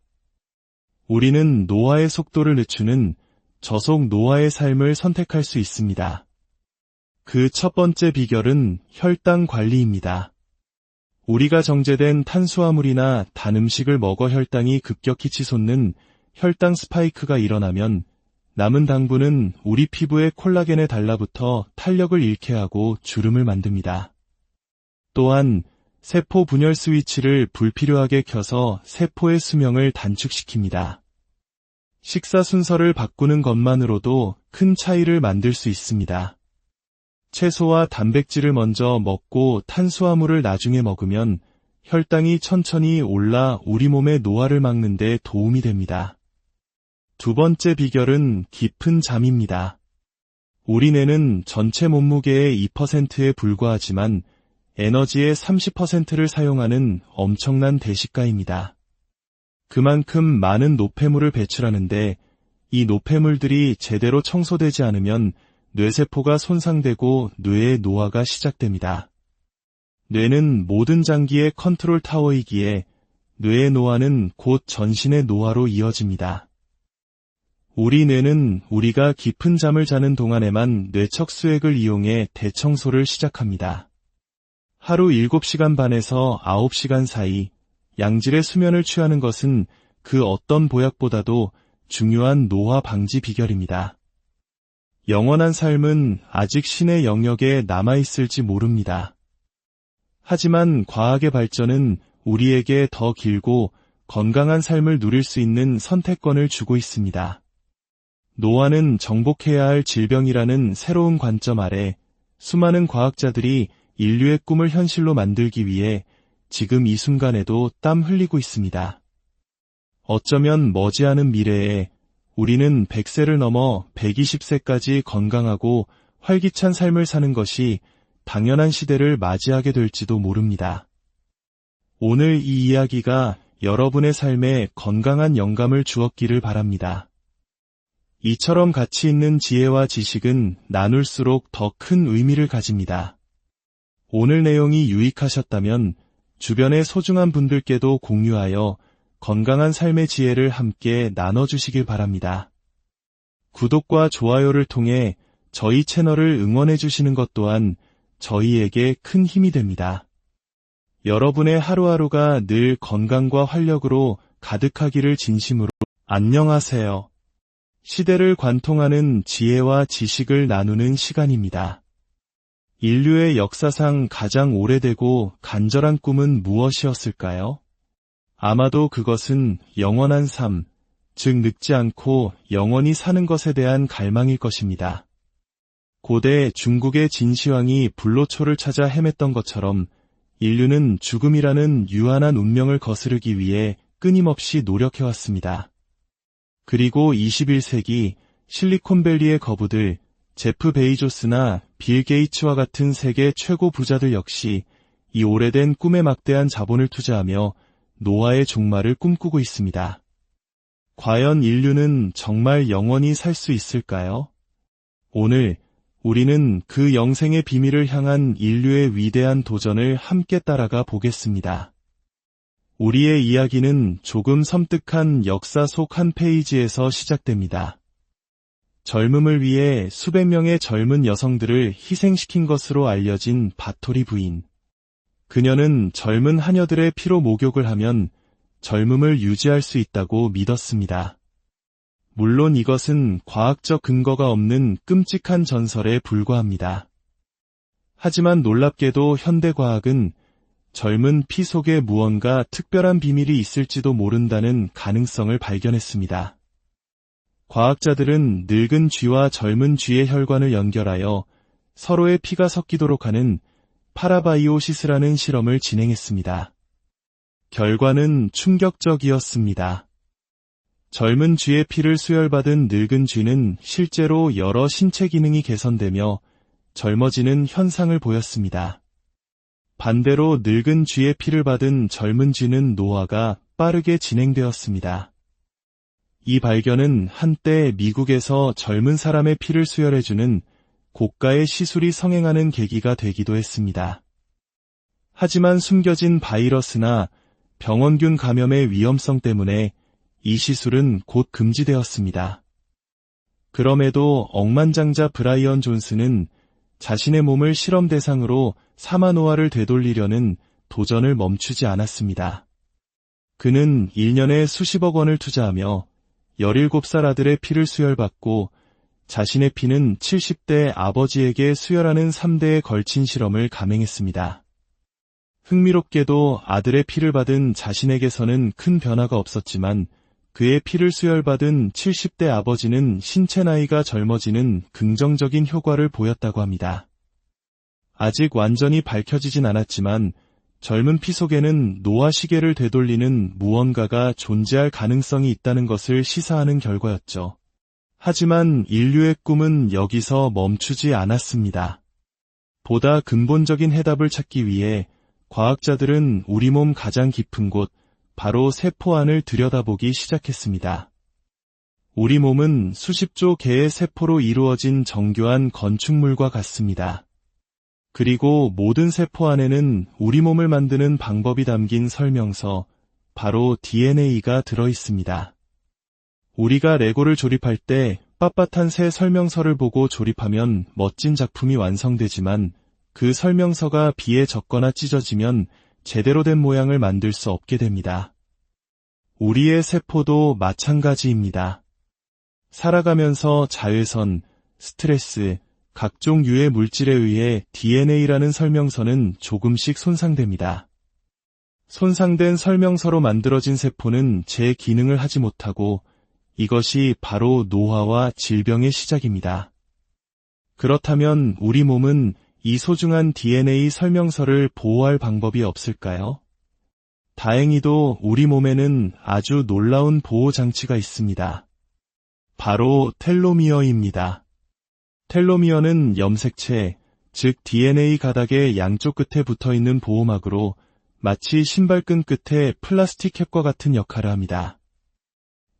우리는 노화의 속도를 늦추는 저속 노화의 삶을 선택할 수 있습니다. 그 첫 번째 비결은 혈당 관리입니다. 우리가 정제된 탄수화물이나 단 음식을 먹어 혈당이 급격히 치솟는 혈당 스파이크가 일어나면 남은 당분은 우리 피부의 콜라겐에 달라붙어 탄력을 잃게 하고 주름을 만듭니다. 또한 세포 분열 스위치를 불필요하게 켜서 세포의 수명을 단축시킵니다. 식사 순서를 바꾸는 것만으로도 큰 차이를 만들 수 있습니다. 채소와 단백질을 먼저 먹고 탄수화물을 나중에 먹으면 혈당이 천천히 올라 우리 몸의 노화를 막는 데 도움이 됩니다. 두 번째 비결은 깊은 잠입니다. 우리 뇌는 전체 몸무게의 2%에 불과하지만 에너지의 30%를 사용하는 엄청난 대식가입니다. 그만큼 많은 노폐물을 배출하는데 이 노폐물들이 제대로 청소되지 않으면 뇌세포가 손상되고 뇌의 노화가 시작됩니다. 뇌는 모든 장기의 컨트롤 타워이기에 뇌의 노화는 곧 전신의 노화로 이어집니다. 우리 뇌는 우리가 깊은 잠을 자는 동안에만 뇌척 수액을 이용해 대청소를 시작합니다. 하루 7시간 반에서 9시간 사이 양질의 수면을 취하는 것은 그 어떤 보약보다도 중요한 노화 방지 비결입니다. 영원한 삶은 아직 신의 영역에 남아있을지 모릅니다. 하지만 과학의 발전은 우리에게 더 길고 건강한 삶을 누릴 수 있는 선택권을 주고 있습니다. 노화는 정복해야 할 질병이라는 새로운 관점 아래 수많은 과학자들이 인류의 꿈을 현실로 만들기 위해 지금 이 순간에도 땀 흘리고 있습니다. 어쩌면 머지않은 미래에 우리는 100세를 넘어 120세까지 건강하고 활기찬 삶을 사는 것이 당연한 시대를 맞이하게 될지도 모릅니다. 오늘 이 이야기가 여러분의 삶에 건강한 영감을 주었기를 바랍니다. 이처럼 가치 있는 지혜와 지식은 나눌수록 더 큰 의미를 가집니다. 오늘 내용이 유익하셨다면 주변의 소중한 분들께도 공유하여 건강한 삶의 지혜를 함께 나눠주시길 바랍니다. 구독과 좋아요를 통해 저희 채널을 응원해 주시는 것 또한 저희에게 큰 힘이 됩니다. 여러분의 하루하루가 늘 건강과 활력으로 가득하기를 진심으로 안녕하세요. 시대를 관통하는 지혜와 지식을 나누는 시간입니다. 인류의 역사상 가장 오래되고 간절한 꿈은 무엇이었을까요? 아마도 그것은 영원한 삶, 즉 늙지 않고 영원히 사는 것에 대한 갈망일 것입니다. 고대 중국의 진시황이 불로초를 찾아 헤맸던 것처럼 인류는 죽음이라는 유한한 운명을 거스르기 위해 끊임없이 노력해왔습니다. 그리고 21세기 실리콘밸리의 거부들 제프 베이조스나 빌 게이츠와 같은 세계 최고 부자들 역시 이 오래된 꿈에 막대한 자본을 투자하며 노화의 종말을 꿈꾸고 있습니다. 과연 인류는 정말 영원히 살 수 있을까요? 오늘 우리는 그 영생의 비밀을 향한 인류의 위대한 도전을 함께 따라가 보겠습니다. 우리의 이야기는 조금 섬뜩한 역사 속 한 페이지에서 시작됩니다. 젊음을 위해 수백 명의 젊은 여성들을 희생시킨 것으로 알려진 바토리 부인. 그녀는 젊은 하녀들의 피로 목욕을 하면 젊음을 유지할 수 있다고 믿었습니다. 물론 이것은 과학적 근거가 없는 끔찍한 전설에 불과합니다. 하지만 놀랍게도 현대과학은 젊은 피 속에 무언가 특별한 비밀이 있을지도 모른다는 가능성을 발견했습니다. 과학자들은 늙은 쥐와 젊은 쥐의 혈관을 연결하여 서로의 피가 섞이도록 하는 파라바이오시스라는 실험을 진행했습니다. 결과는 충격적이었습니다. 젊은 쥐의 피를 수혈받은 늙은 쥐는 실제로 여러 신체 기능이 개선되며 젊어지는 현상을 보였습니다. 반대로 늙은 쥐의 피를 받은 젊은 쥐는 노화가 빠르게 진행되었습니다. 이 발견은 한때 미국에서 젊은 사람의 피를 수혈해주는 고가의 시술이 성행하는 계기가 되기도 했습니다. 하지만 숨겨진 바이러스나 병원균 감염의 위험성 때문에 이 시술은 곧 금지되었습니다. 그럼에도 억만장자 브라이언 존스는 자신의 몸을 실험 대상으로 사마노아를 되돌리려는 도전을 멈추지 않았습니다. 그는 1년에 수십억 원을 투자하며 17살 아들의 피를 수혈받고 자신의 피는 70대 아버지에게 수혈하는 3대에 걸친 실험을 감행했습니다. 흥미롭게도 아들의 피를 받은 자신에게서는 큰 변화가 없었지만 그의 피를 수혈받은 70대 아버지는 신체 나이가 젊어지는 긍정적인 효과를 보였다고 합니다. 아직 완전히 밝혀지진 않았지만 젊은 피 속에는 노화 시계를 되돌리는 무언가가 존재할 가능성이 있다는 것을 시사하는 결과였죠. 하지만 인류의 꿈은 여기서 멈추지 않았습니다. 보다 근본적인 해답을 찾기 위해 과학자들은 우리 몸 가장 깊은 곳, 바로 세포 안을 들여다보기 시작했습니다. 우리 몸은 수십조 개의 세포로 이루어진 정교한 건축물과 같습니다. 그리고 모든 세포 안에는 우리 몸을 만드는 방법이 담긴 설명서, 바로 DNA가 들어있습니다. 우리가 레고를 조립할 때 빳빳한 새 설명서를 보고 조립하면 멋진 작품이 완성되지만 그 설명서가 비에 젖거나 찢어지면 제대로 된 모양을 만들 수 없게 됩니다. 우리의 세포도 마찬가지입니다. 살아가면서 자외선, 스트레스, 각종 유해 물질에 의해 DNA라는 설명서는 조금씩 손상됩니다. 손상된 설명서로 만들어진 세포는 제 기능을 하지 못하고 이것이 바로 노화와 질병의 시작입니다. 그렇다면 우리 몸은 이 소중한 DNA 설명서를 보호할 방법이 없을까요? 다행히도 우리 몸에는 아주 놀라운 보호 장치가 있습니다. 바로 텔로미어입니다. 텔로미어는 염색체, 즉 DNA 가닥의 양쪽 끝에 붙어있는 보호막으로 마치 신발끈 끝에 플라스틱 캡과 같은 역할을 합니다.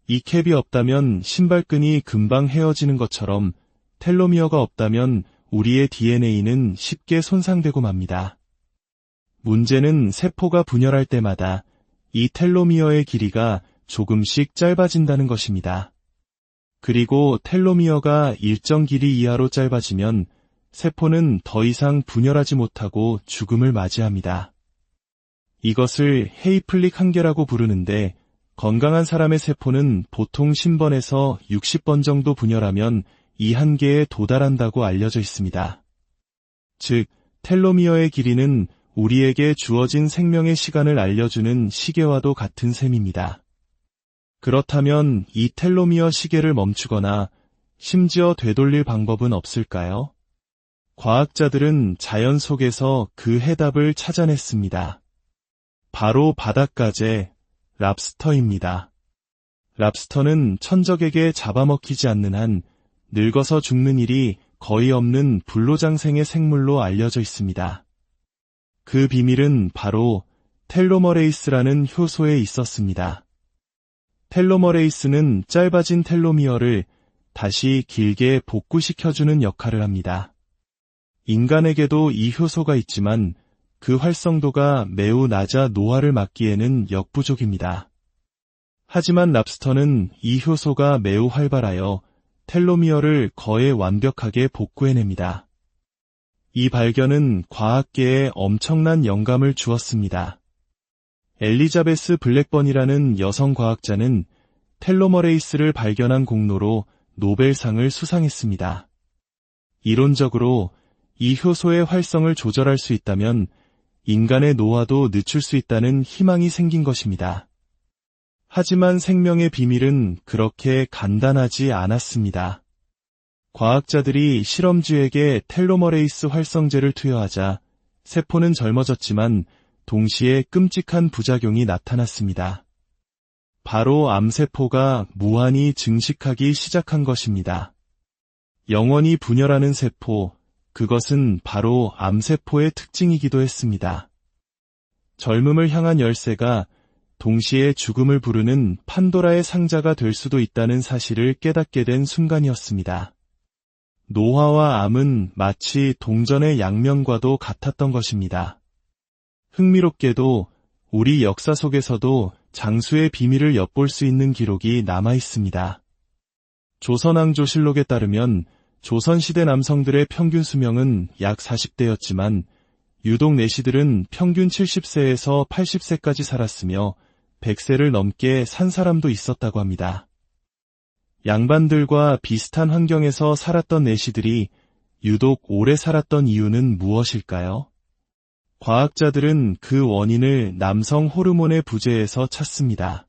이 캡이 없다면 신발끈이 금방 헤어지는 것처럼 텔로미어가 없다면 우리의 DNA는 쉽게 손상되고 맙니다. 문제는 세포가 분열할 때마다 이 텔로미어의 길이가 조금씩 짧아진다는 것입니다. 그리고 텔로미어가 일정 길이 이하로 짧아지면 세포는 더 이상 분열하지 못하고 죽음을 맞이합니다. 이것을 헤이플릭 한계라고 부르는데 건강한 사람의 세포는 보통 10번에서 60번 정도 분열하면 이 한계에 도달한다고 알려져 있습니다. 즉, 텔로미어의 길이는 우리에게 주어진 생명의 시간을 알려주는 시계와도 같은 셈입니다. 그렇다면 이 텔로미어 시계를 멈추거나 심지어 되돌릴 방법은 없을까요? 과학자들은 자연 속에서 그 해답을 찾아냈습니다. 바로 바닷가재, 랍스터입니다. 랍스터는 천적에게 잡아먹히지 않는 한 늙어서 죽는 일이 거의 없는 불로장생의 생물로 알려져 있습니다. 그 비밀은 바로 텔로머레이스라는 효소에 있었습니다. 텔로머레이스는 짧아진 텔로미어를 다시 길게 복구시켜주는 역할을 합니다. 인간에게도 이 효소가 있지만 그 활성도가 매우 낮아 노화를 막기에는 역부족입니다. 하지만 랍스터는 이 효소가 매우 활발하여 텔로미어를 거의 완벽하게 복구해냅니다. 이 발견은 과학계에 엄청난 영감을 주었습니다. 엘리자베스 블랙번이라는 여성 과학자는 텔로머레이스를 발견한 공로로 노벨상을 수상했습니다. 이론적으로 이 효소의 활성을 조절할 수 있다면 인간의 노화도 늦출 수 있다는 희망이 생긴 것입니다. 하지만 생명의 비밀은 그렇게 간단하지 않았습니다. 과학자들이 실험쥐에게 텔로머레이스 활성제를 투여하자 세포는 젊어졌지만 동시에 끔찍한 부작용이 나타났습니다. 바로 암세포가 무한히 증식하기 시작한 것입니다. 영원히 분열하는 세포, 그것은 바로 암세포의 특징이기도 했습니다. 젊음을 향한 열쇠가 동시에 죽음을 부르는 판도라의 상자가 될 수도 있다는 사실을 깨닫게 된 순간이었습니다. 노화와 암은 마치 동전의 양면과도 같았던 것입니다. 흥미롭게도 우리 역사 속에서도 장수의 비밀을 엿볼 수 있는 기록이 남아 있습니다. 조선왕조실록에 따르면 조선시대 남성들의 평균 수명은 약 40대였지만 유독 내시들은 평균 70세에서 80세까지 살았으며 100세를 넘게 산 사람도 있었다고 합니다. 양반들과 비슷한 환경에서 살았던 내시들이 유독 오래 살았던 이유는 무엇일까요? 과학자들은 그 원인을 남성 호르몬의 부재에서 찾습니다.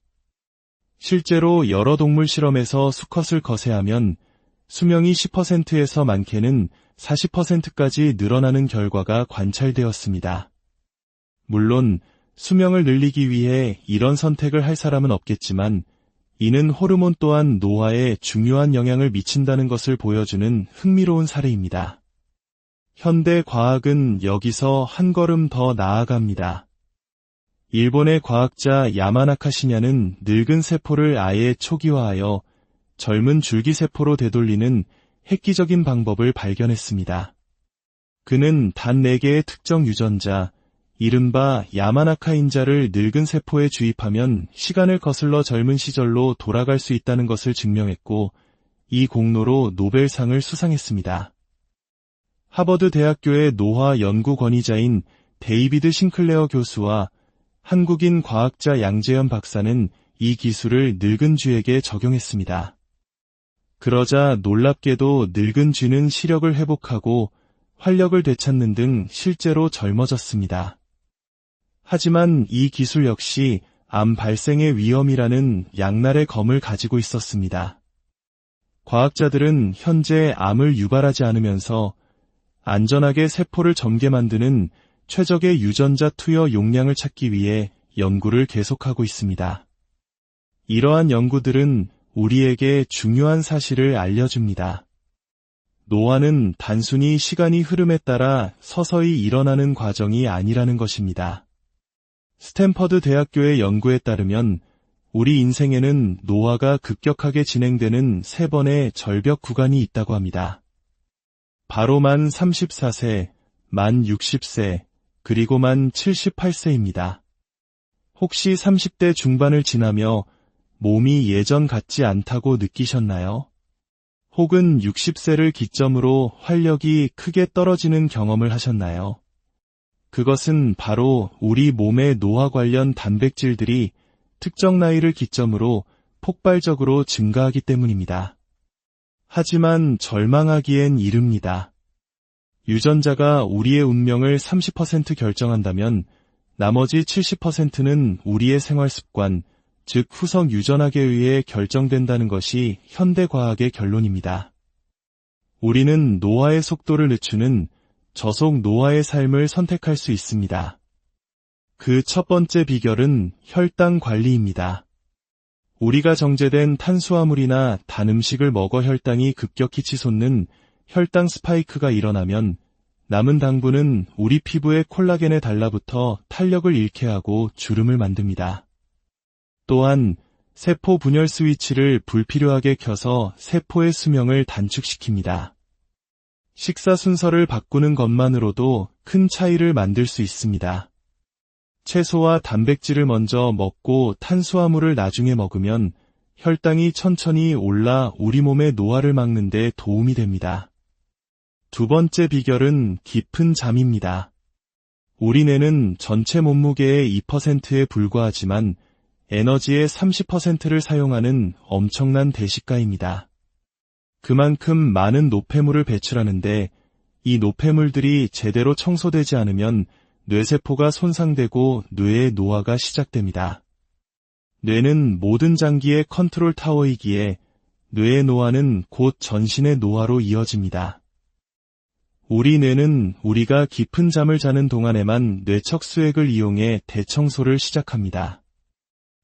실제로 여러 동물 실험에서 수컷을 거세하면 수명이 10%에서 많게는 40%까지 늘어나는 결과가 관찰되었습니다. 물론 수명을 늘리기 위해 이런 선택을 할 사람은 없겠지만 이는 호르몬 또한 노화에 중요한 영향을 미친다는 것을 보여주는 흥미로운 사례입니다. 현대 과학은 여기서 한 걸음 더 나아갑니다. 일본의 과학자 야마나카 시냐는 늙은 세포를 아예 초기화하여 젊은 줄기세포로 되돌리는 획기적인 방법을 발견했습니다. 그는 단 4개의 특정 유전자, 이른바 야마나카 인자를 늙은 세포에 주입하면 시간을 거슬러 젊은 시절로 돌아갈 수 있다는 것을 증명했고 이 공로로 노벨상을 수상했습니다. 하버드 대학교의 노화 연구 권위자인 데이비드 싱클레어 교수와 한국인 과학자 양재현 박사는 이 기술을 늙은 쥐에게 적용했습니다. 그러자 놀랍게도 늙은 쥐는 시력을 회복하고 활력을 되찾는 등 실제로 젊어졌습니다. 하지만 이 기술 역시 암 발생의 위험이라는 양날의 검을 가지고 있었습니다. 과학자들은 현재 암을 유발하지 않으면서 안전하게 세포를 젊게 만드는 최적의 유전자 투여 용량을 찾기 위해 연구를 계속하고 있습니다. 이러한 연구들은 우리에게 중요한 사실을 알려줍니다. 노화는 단순히 시간이 흐름에 따라 서서히 일어나는 과정이 아니라는 것입니다. 스탠퍼드 대학교의 연구에 따르면 우리 인생에는 노화가 급격하게 진행되는 3번의 절벽 구간이 있다고 합니다. 바로 만 34세, 만 60세, 그리고 만 78세입니다. 혹시 30대 중반을 지나며 몸이 예전 같지 않다고 느끼셨나요? 혹은 60세를 기점으로 활력이 크게 떨어지는 경험을 하셨나요? 그것은 바로 우리 몸의 노화 관련 단백질들이 특정 나이를 기점으로 폭발적으로 증가하기 때문입니다. 하지만 절망하기엔 이릅니다. 유전자가 우리의 운명을 30% 결정한다면 나머지 70%는 우리의 생활습관, 즉 후속 유전학에 의해 결정된다는 것이 현대과학의 결론입니다. 우리는 노화의 속도를 늦추는 저속 노화의 삶을 선택할 수 있습니다. 그 첫 번째 비결은 혈당 관리입니다. 우리가 정제된 탄수화물이나 단 음식을 먹어 혈당이 급격히 치솟는 혈당 스파이크가 일어나면 남은 당분은 우리 피부의 콜라겐에 달라붙어 탄력을 잃게 하고 주름을 만듭니다. 또한 세포 분열 스위치를 불필요하게 켜서 세포의 수명을 단축시킵니다. 식사 순서를 바꾸는 것만으로도 큰 차이를 만들 수 있습니다. 채소와 단백질을 먼저 먹고 탄수화물을 나중에 먹으면 혈당이 천천히 올라 우리 몸의 노화를 막는 데 도움이 됩니다. 두 번째 비결은 깊은 잠입니다. 우리 뇌는 전체 몸무게의 2%에 불과하지만 에너지의 30%를 사용하는 엄청난 대식가입니다. 그만큼 많은 노폐물을 배출하는데 이 노폐물들이 제대로 청소되지 않으면 뇌세포가 손상되고 뇌의 노화가 시작됩니다. 뇌는 모든 장기의 컨트롤 타워이기에 뇌의 노화는 곧 전신의 노화로 이어집니다. 우리 뇌는 우리가 깊은 잠을 자는 동안에만 뇌척 수액을 이용해 대청소를 시작합니다.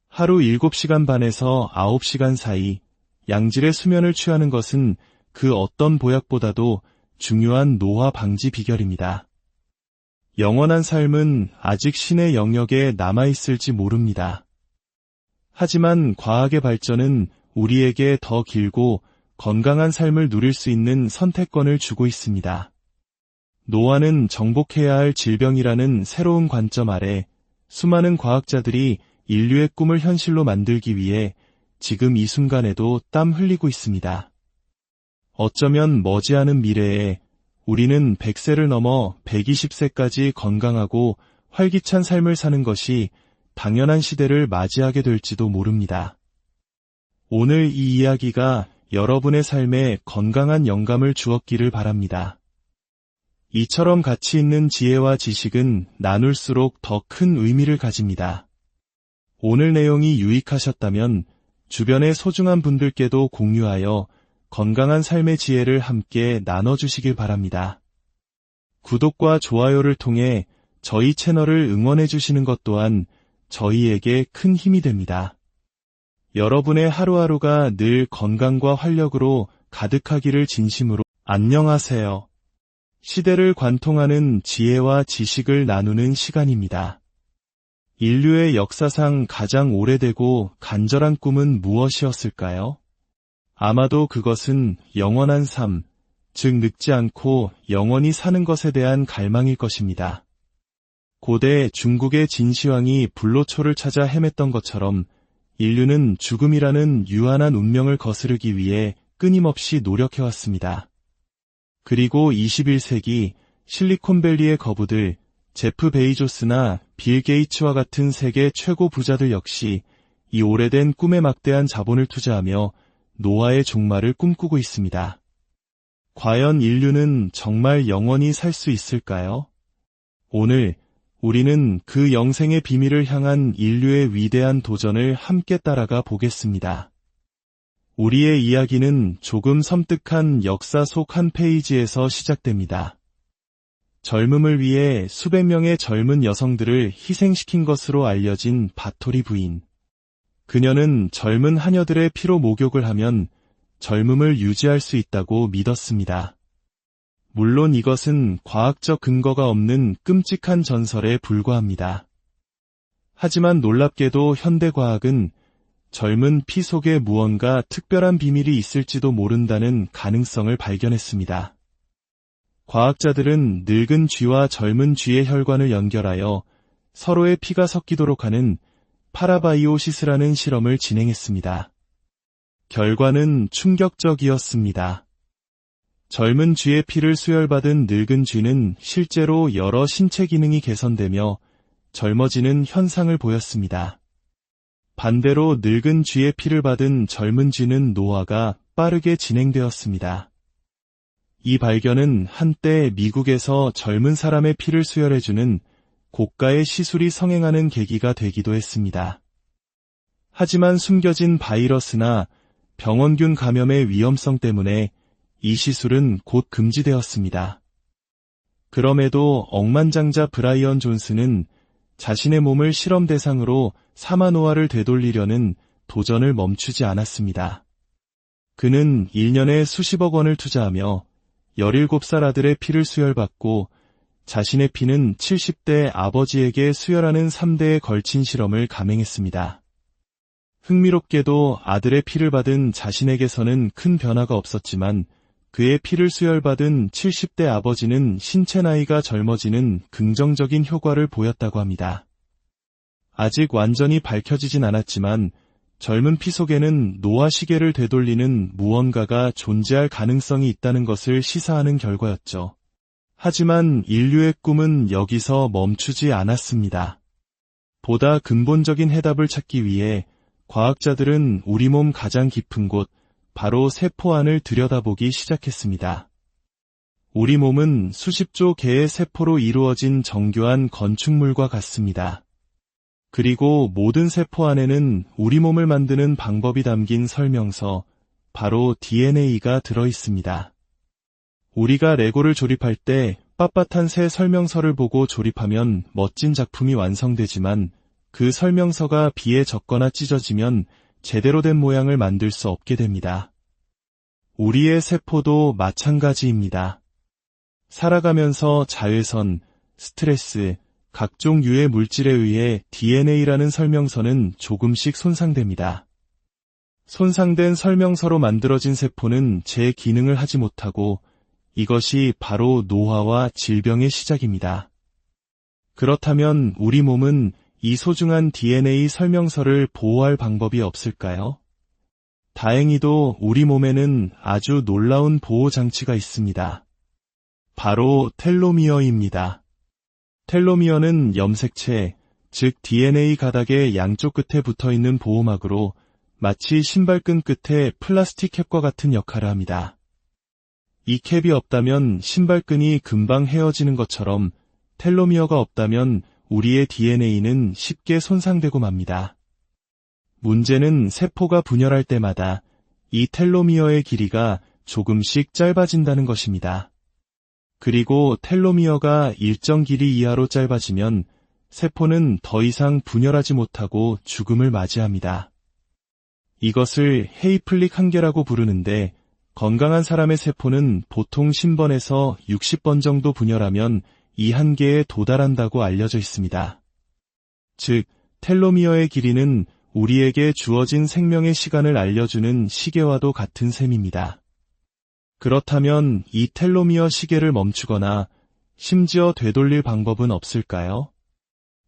하루 7시간 반에서 9시간 사이 양질의 수면을 취하는 것은 그 어떤 보약보다도 중요한 노화 방지 비결입니다. 영원한 삶은 아직 신의 영역에 남아있을지 모릅니다. 하지만 과학의 발전은 우리에게 더 길고 건강한 삶을 누릴 수 있는 선택권을 주고 있습니다. 노화는 정복해야 할 질병이라는 새로운 관점 아래 수많은 과학자들이 인류의 꿈을 현실로 만들기 위해 지금 이 순간에도 땀 흘리고 있습니다. 어쩌면 머지않은 미래에 우리는 100세를 넘어 120세까지 건강하고 활기찬 삶을 사는 것이 당연한 시대를 맞이하게 될지도 모릅니다. 오늘 이 이야기가 여러분의 삶에 건강한 영감을 주었기를 바랍니다. 이처럼 가치 있는 지혜와 지식은 나눌수록 더 큰 의미를 가집니다. 오늘 내용이 유익하셨다면 주변의 소중한 분들께도 공유하여 건강한 삶의 지혜를 함께 나눠주시길 바랍니다. 구독과 좋아요를 통해 저희 채널을 응원해 주시는 것 또한 저희에게 큰 힘이 됩니다. 여러분의 하루하루가 늘 건강과 활력으로 가득하기를 진심으로 안녕하세요. 시대를 관통하는 지혜와 지식을 나누는 시간입니다. 인류의 역사상 가장 오래되고 간절한 꿈은 무엇이었을까요? 아마도 그것은 영원한 삶, 즉 늙지 않고 영원히 사는 것에 대한 갈망일 것입니다. 고대 중국의 진시황이 불로초를 찾아 헤맸던 것처럼 인류는 죽음이라는 유한한 운명을 거스르기 위해 끊임없이 노력해왔습니다. 그리고 21세기 실리콘밸리의 거부들 제프 베이조스나 빌 게이츠와 같은 세계 최고 부자들 역시 이 오래된 꿈에 막대한 자본을 투자하며 노화의 종말을 꿈꾸고 있습니다. 과연 인류는 정말 영원히 살 수 있을까요? 오늘 우리는 그 영생의 비밀을 향한 인류의 위대한 도전을 함께 따라가 보겠습니다. 우리의 이야기는 조금 섬뜩한 역사 속 한 페이지에서 시작됩니다. 젊음을 위해 수백 명의 젊은 여성들을 희생시킨 것으로 알려진 바토리 부인. 그녀는 젊은 하녀들의 피로 목욕을 하면 젊음을 유지할 수 있다고 믿었습니다. 물론 이것은 과학적 근거가 없는 끔찍한 전설에 불과합니다. 하지만 놀랍게도 현대과학은 젊은 피 속에 무언가 특별한 비밀이 있을지도 모른다는 가능성을 발견했습니다. 과학자들은 늙은 쥐와 젊은 쥐의 혈관을 연결하여 서로의 피가 섞이도록 하는 파라바이오시스라는 실험을 진행했습니다. 결과는 충격적이었습니다. 젊은 쥐의 피를 수혈받은 늙은 쥐는 실제로 여러 신체 기능이 개선되며 젊어지는 현상을 보였습니다. 반대로 늙은 쥐의 피를 받은 젊은 쥐는 노화가 빠르게 진행되었습니다. 이 발견은 한때 미국에서 젊은 사람의 피를 수혈해주는 고가의 시술이 성행하는 계기가 되기도 했습니다. 하지만 숨겨진 바이러스나 병원균 감염의 위험성 때문에 이 시술은 곧 금지되었습니다. 그럼에도 억만장자 브라이언 존스는 자신의 몸을 실험 대상으로 사마노아를 되돌리려는 도전을 멈추지 않았습니다. 그는 1년에 수십억 원을 투자하며 17살 아들의 피를 수혈받고 자신의 피는 70대 아버지에게 수혈하는 3대에 걸친 실험을 감행했습니다. 흥미롭게도 아들의 피를 받은 자신에게서는 큰 변화가 없었지만 그의 피를 수혈받은 70대 아버지는 신체 나이가 젊어지는 긍정적인 효과를 보였다고 합니다. 아직 완전히 밝혀지진 않았지만 젊은 피 속에는 노화 시계를 되돌리는 무언가가 존재할 가능성이 있다는 것을 시사하는 결과였죠. 하지만 인류의 꿈은 여기서 멈추지 않았습니다. 보다 근본적인 해답을 찾기 위해 과학자들은 우리 몸 가장 깊은 곳, 바로 세포 안을 들여다보기 시작했습니다. 우리 몸은 수십조 개의 세포로 이루어진 정교한 건축물과 같습니다. 그리고 모든 세포 안에는 우리 몸을 만드는 방법이 담긴 설명서, 바로 DNA가 들어있습니다. 우리가 레고를 조립할 때 빳빳한 새 설명서를 보고 조립하면 멋진 작품이 완성되지만 그 설명서가 비에 젖거나 찢어지면 제대로 된 모양을 만들 수 없게 됩니다. 우리의 세포도 마찬가지입니다. 살아가면서 자외선, 스트레스, 각종 유해 물질에 의해 DNA라는 설명서는 조금씩 손상됩니다. 손상된 설명서로 만들어진 세포는 제 기능을 하지 못하고 이것이 바로 노화와 질병의 시작입니다. 그렇다면 우리 몸은 이 소중한 DNA 설명서를 보호할 방법이 없을까요? 다행히도 우리 몸에는 아주 놀라운 보호 장치가 있습니다. 바로 텔로미어입니다. 텔로미어는 염색체, 즉 DNA 가닥의 양쪽 끝에 붙어있는 보호막으로 마치 신발끈 끝에 플라스틱 캡과 같은 역할을 합니다. 이 캡이 없다면 신발끈이 금방 헤어지는 것처럼 텔로미어가 없다면 우리의 DNA는 쉽게 손상되고 맙니다. 문제는 세포가 분열할 때마다 이 텔로미어의 길이가 조금씩 짧아진다는 것입니다. 그리고 텔로미어가 일정 길이 이하로 짧아지면 세포는 더 이상 분열하지 못하고 죽음을 맞이합니다. 이것을 헤이플릭 한계라고 부르는데 건강한 사람의 세포는 보통 10번에서 60번 정도 분열하면 이 한계에 도달한다고 알려져 있습니다. 즉, 텔로미어의 길이는 우리에게 주어진 생명의 시간을 알려주는 시계와도 같은 셈입니다. 그렇다면 이 텔로미어 시계를 멈추거나 심지어 되돌릴 방법은 없을까요?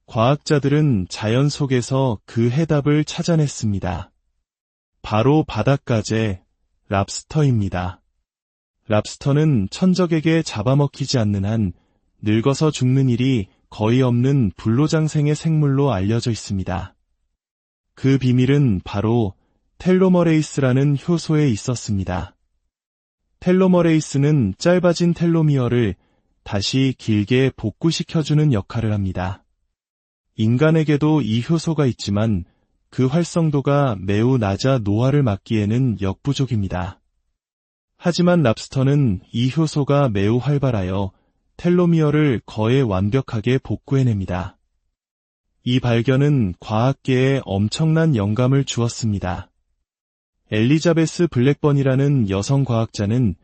과학자들은 자연 속에서 그 해답을 찾아냈습니다. 바로 바닷가재, 랍스터입니다. 랍스터는 천적에게 잡아먹히지 않는 한 늙어서 죽는 일이 거의 없는 불로장생의 생물로 알려져 있습니다. 그 비밀은 바로 텔로머레이스라는 효소에 있었습니다. 텔로머레이스는 짧아진 텔로미어를 다시 길게 복구시켜주는 역할을 합니다. 인간에게도 이 효소가 있지만 그 활성도가 매우 낮아 노화를 막기에는 역부족입니다. 하지만 랍스터는 이 효소가 매우 활발하여 텔로미어를 거의 완벽하게 복구해냅니다. 이 발견은 과학계에 엄청난 영감을 주었습니다. 엘리자베스 블랙번이라는 여성 과학자는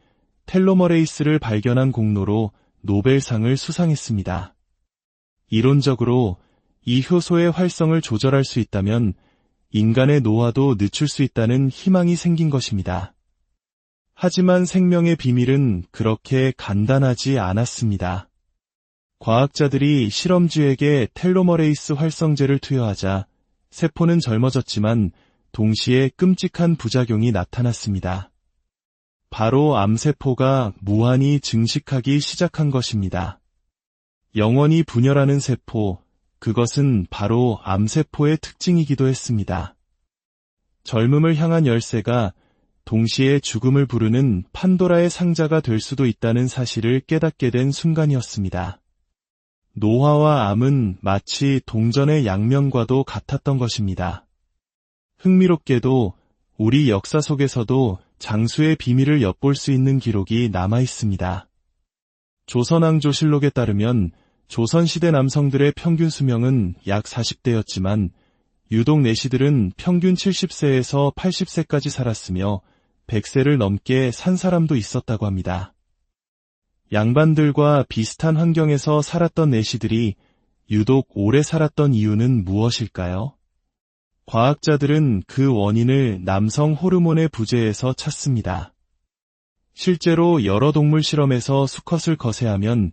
텔로머레이스를 발견한 공로로 노벨상을 수상했습니다. 이론적으로 이 효소의 활성을 조절할 수 있다면 인간의 노화도 늦출 수 있다는 희망이 생긴 것입니다. 하지만 생명의 비밀은 그렇게 간단하지 않았습니다. 과학자들이 실험쥐에게 텔로머레이스 활성제를 투여하자 세포는 젊어졌지만 동시에 끔찍한 부작용이 나타났습니다. 바로 암세포가 무한히 증식하기 시작한 것입니다. 영원히 분열하는 세포, 그것은 바로 암세포의 특징이기도 했습니다. 젊음을 향한 열쇠가 동시에 죽음을 부르는 판도라의 상자가 될 수도 있다는 사실을 깨닫게 된 순간이었습니다. 노화와 암은 마치 동전의 양면과도 같았던 것입니다. 흥미롭게도 우리 역사 속에서도 장수의 비밀을 엿볼 수 있는 기록이 남아 있습니다. 조선왕조실록에 따르면 조선시대 남성들의 평균 수명은 약 40대였지만 유독 내시들은 평균 70세에서 80세까지 살았으며 100세를 넘게 산 사람도 있었다고 합니다. 양반들과 비슷한 환경에서 살았던 내시들이 유독 오래 살았던 이유는 무엇일까요? 과학자들은 그 원인을 남성 호르몬의 부재에서 찾습니다. 실제로 여러 동물 실험에서 수컷을 거세하면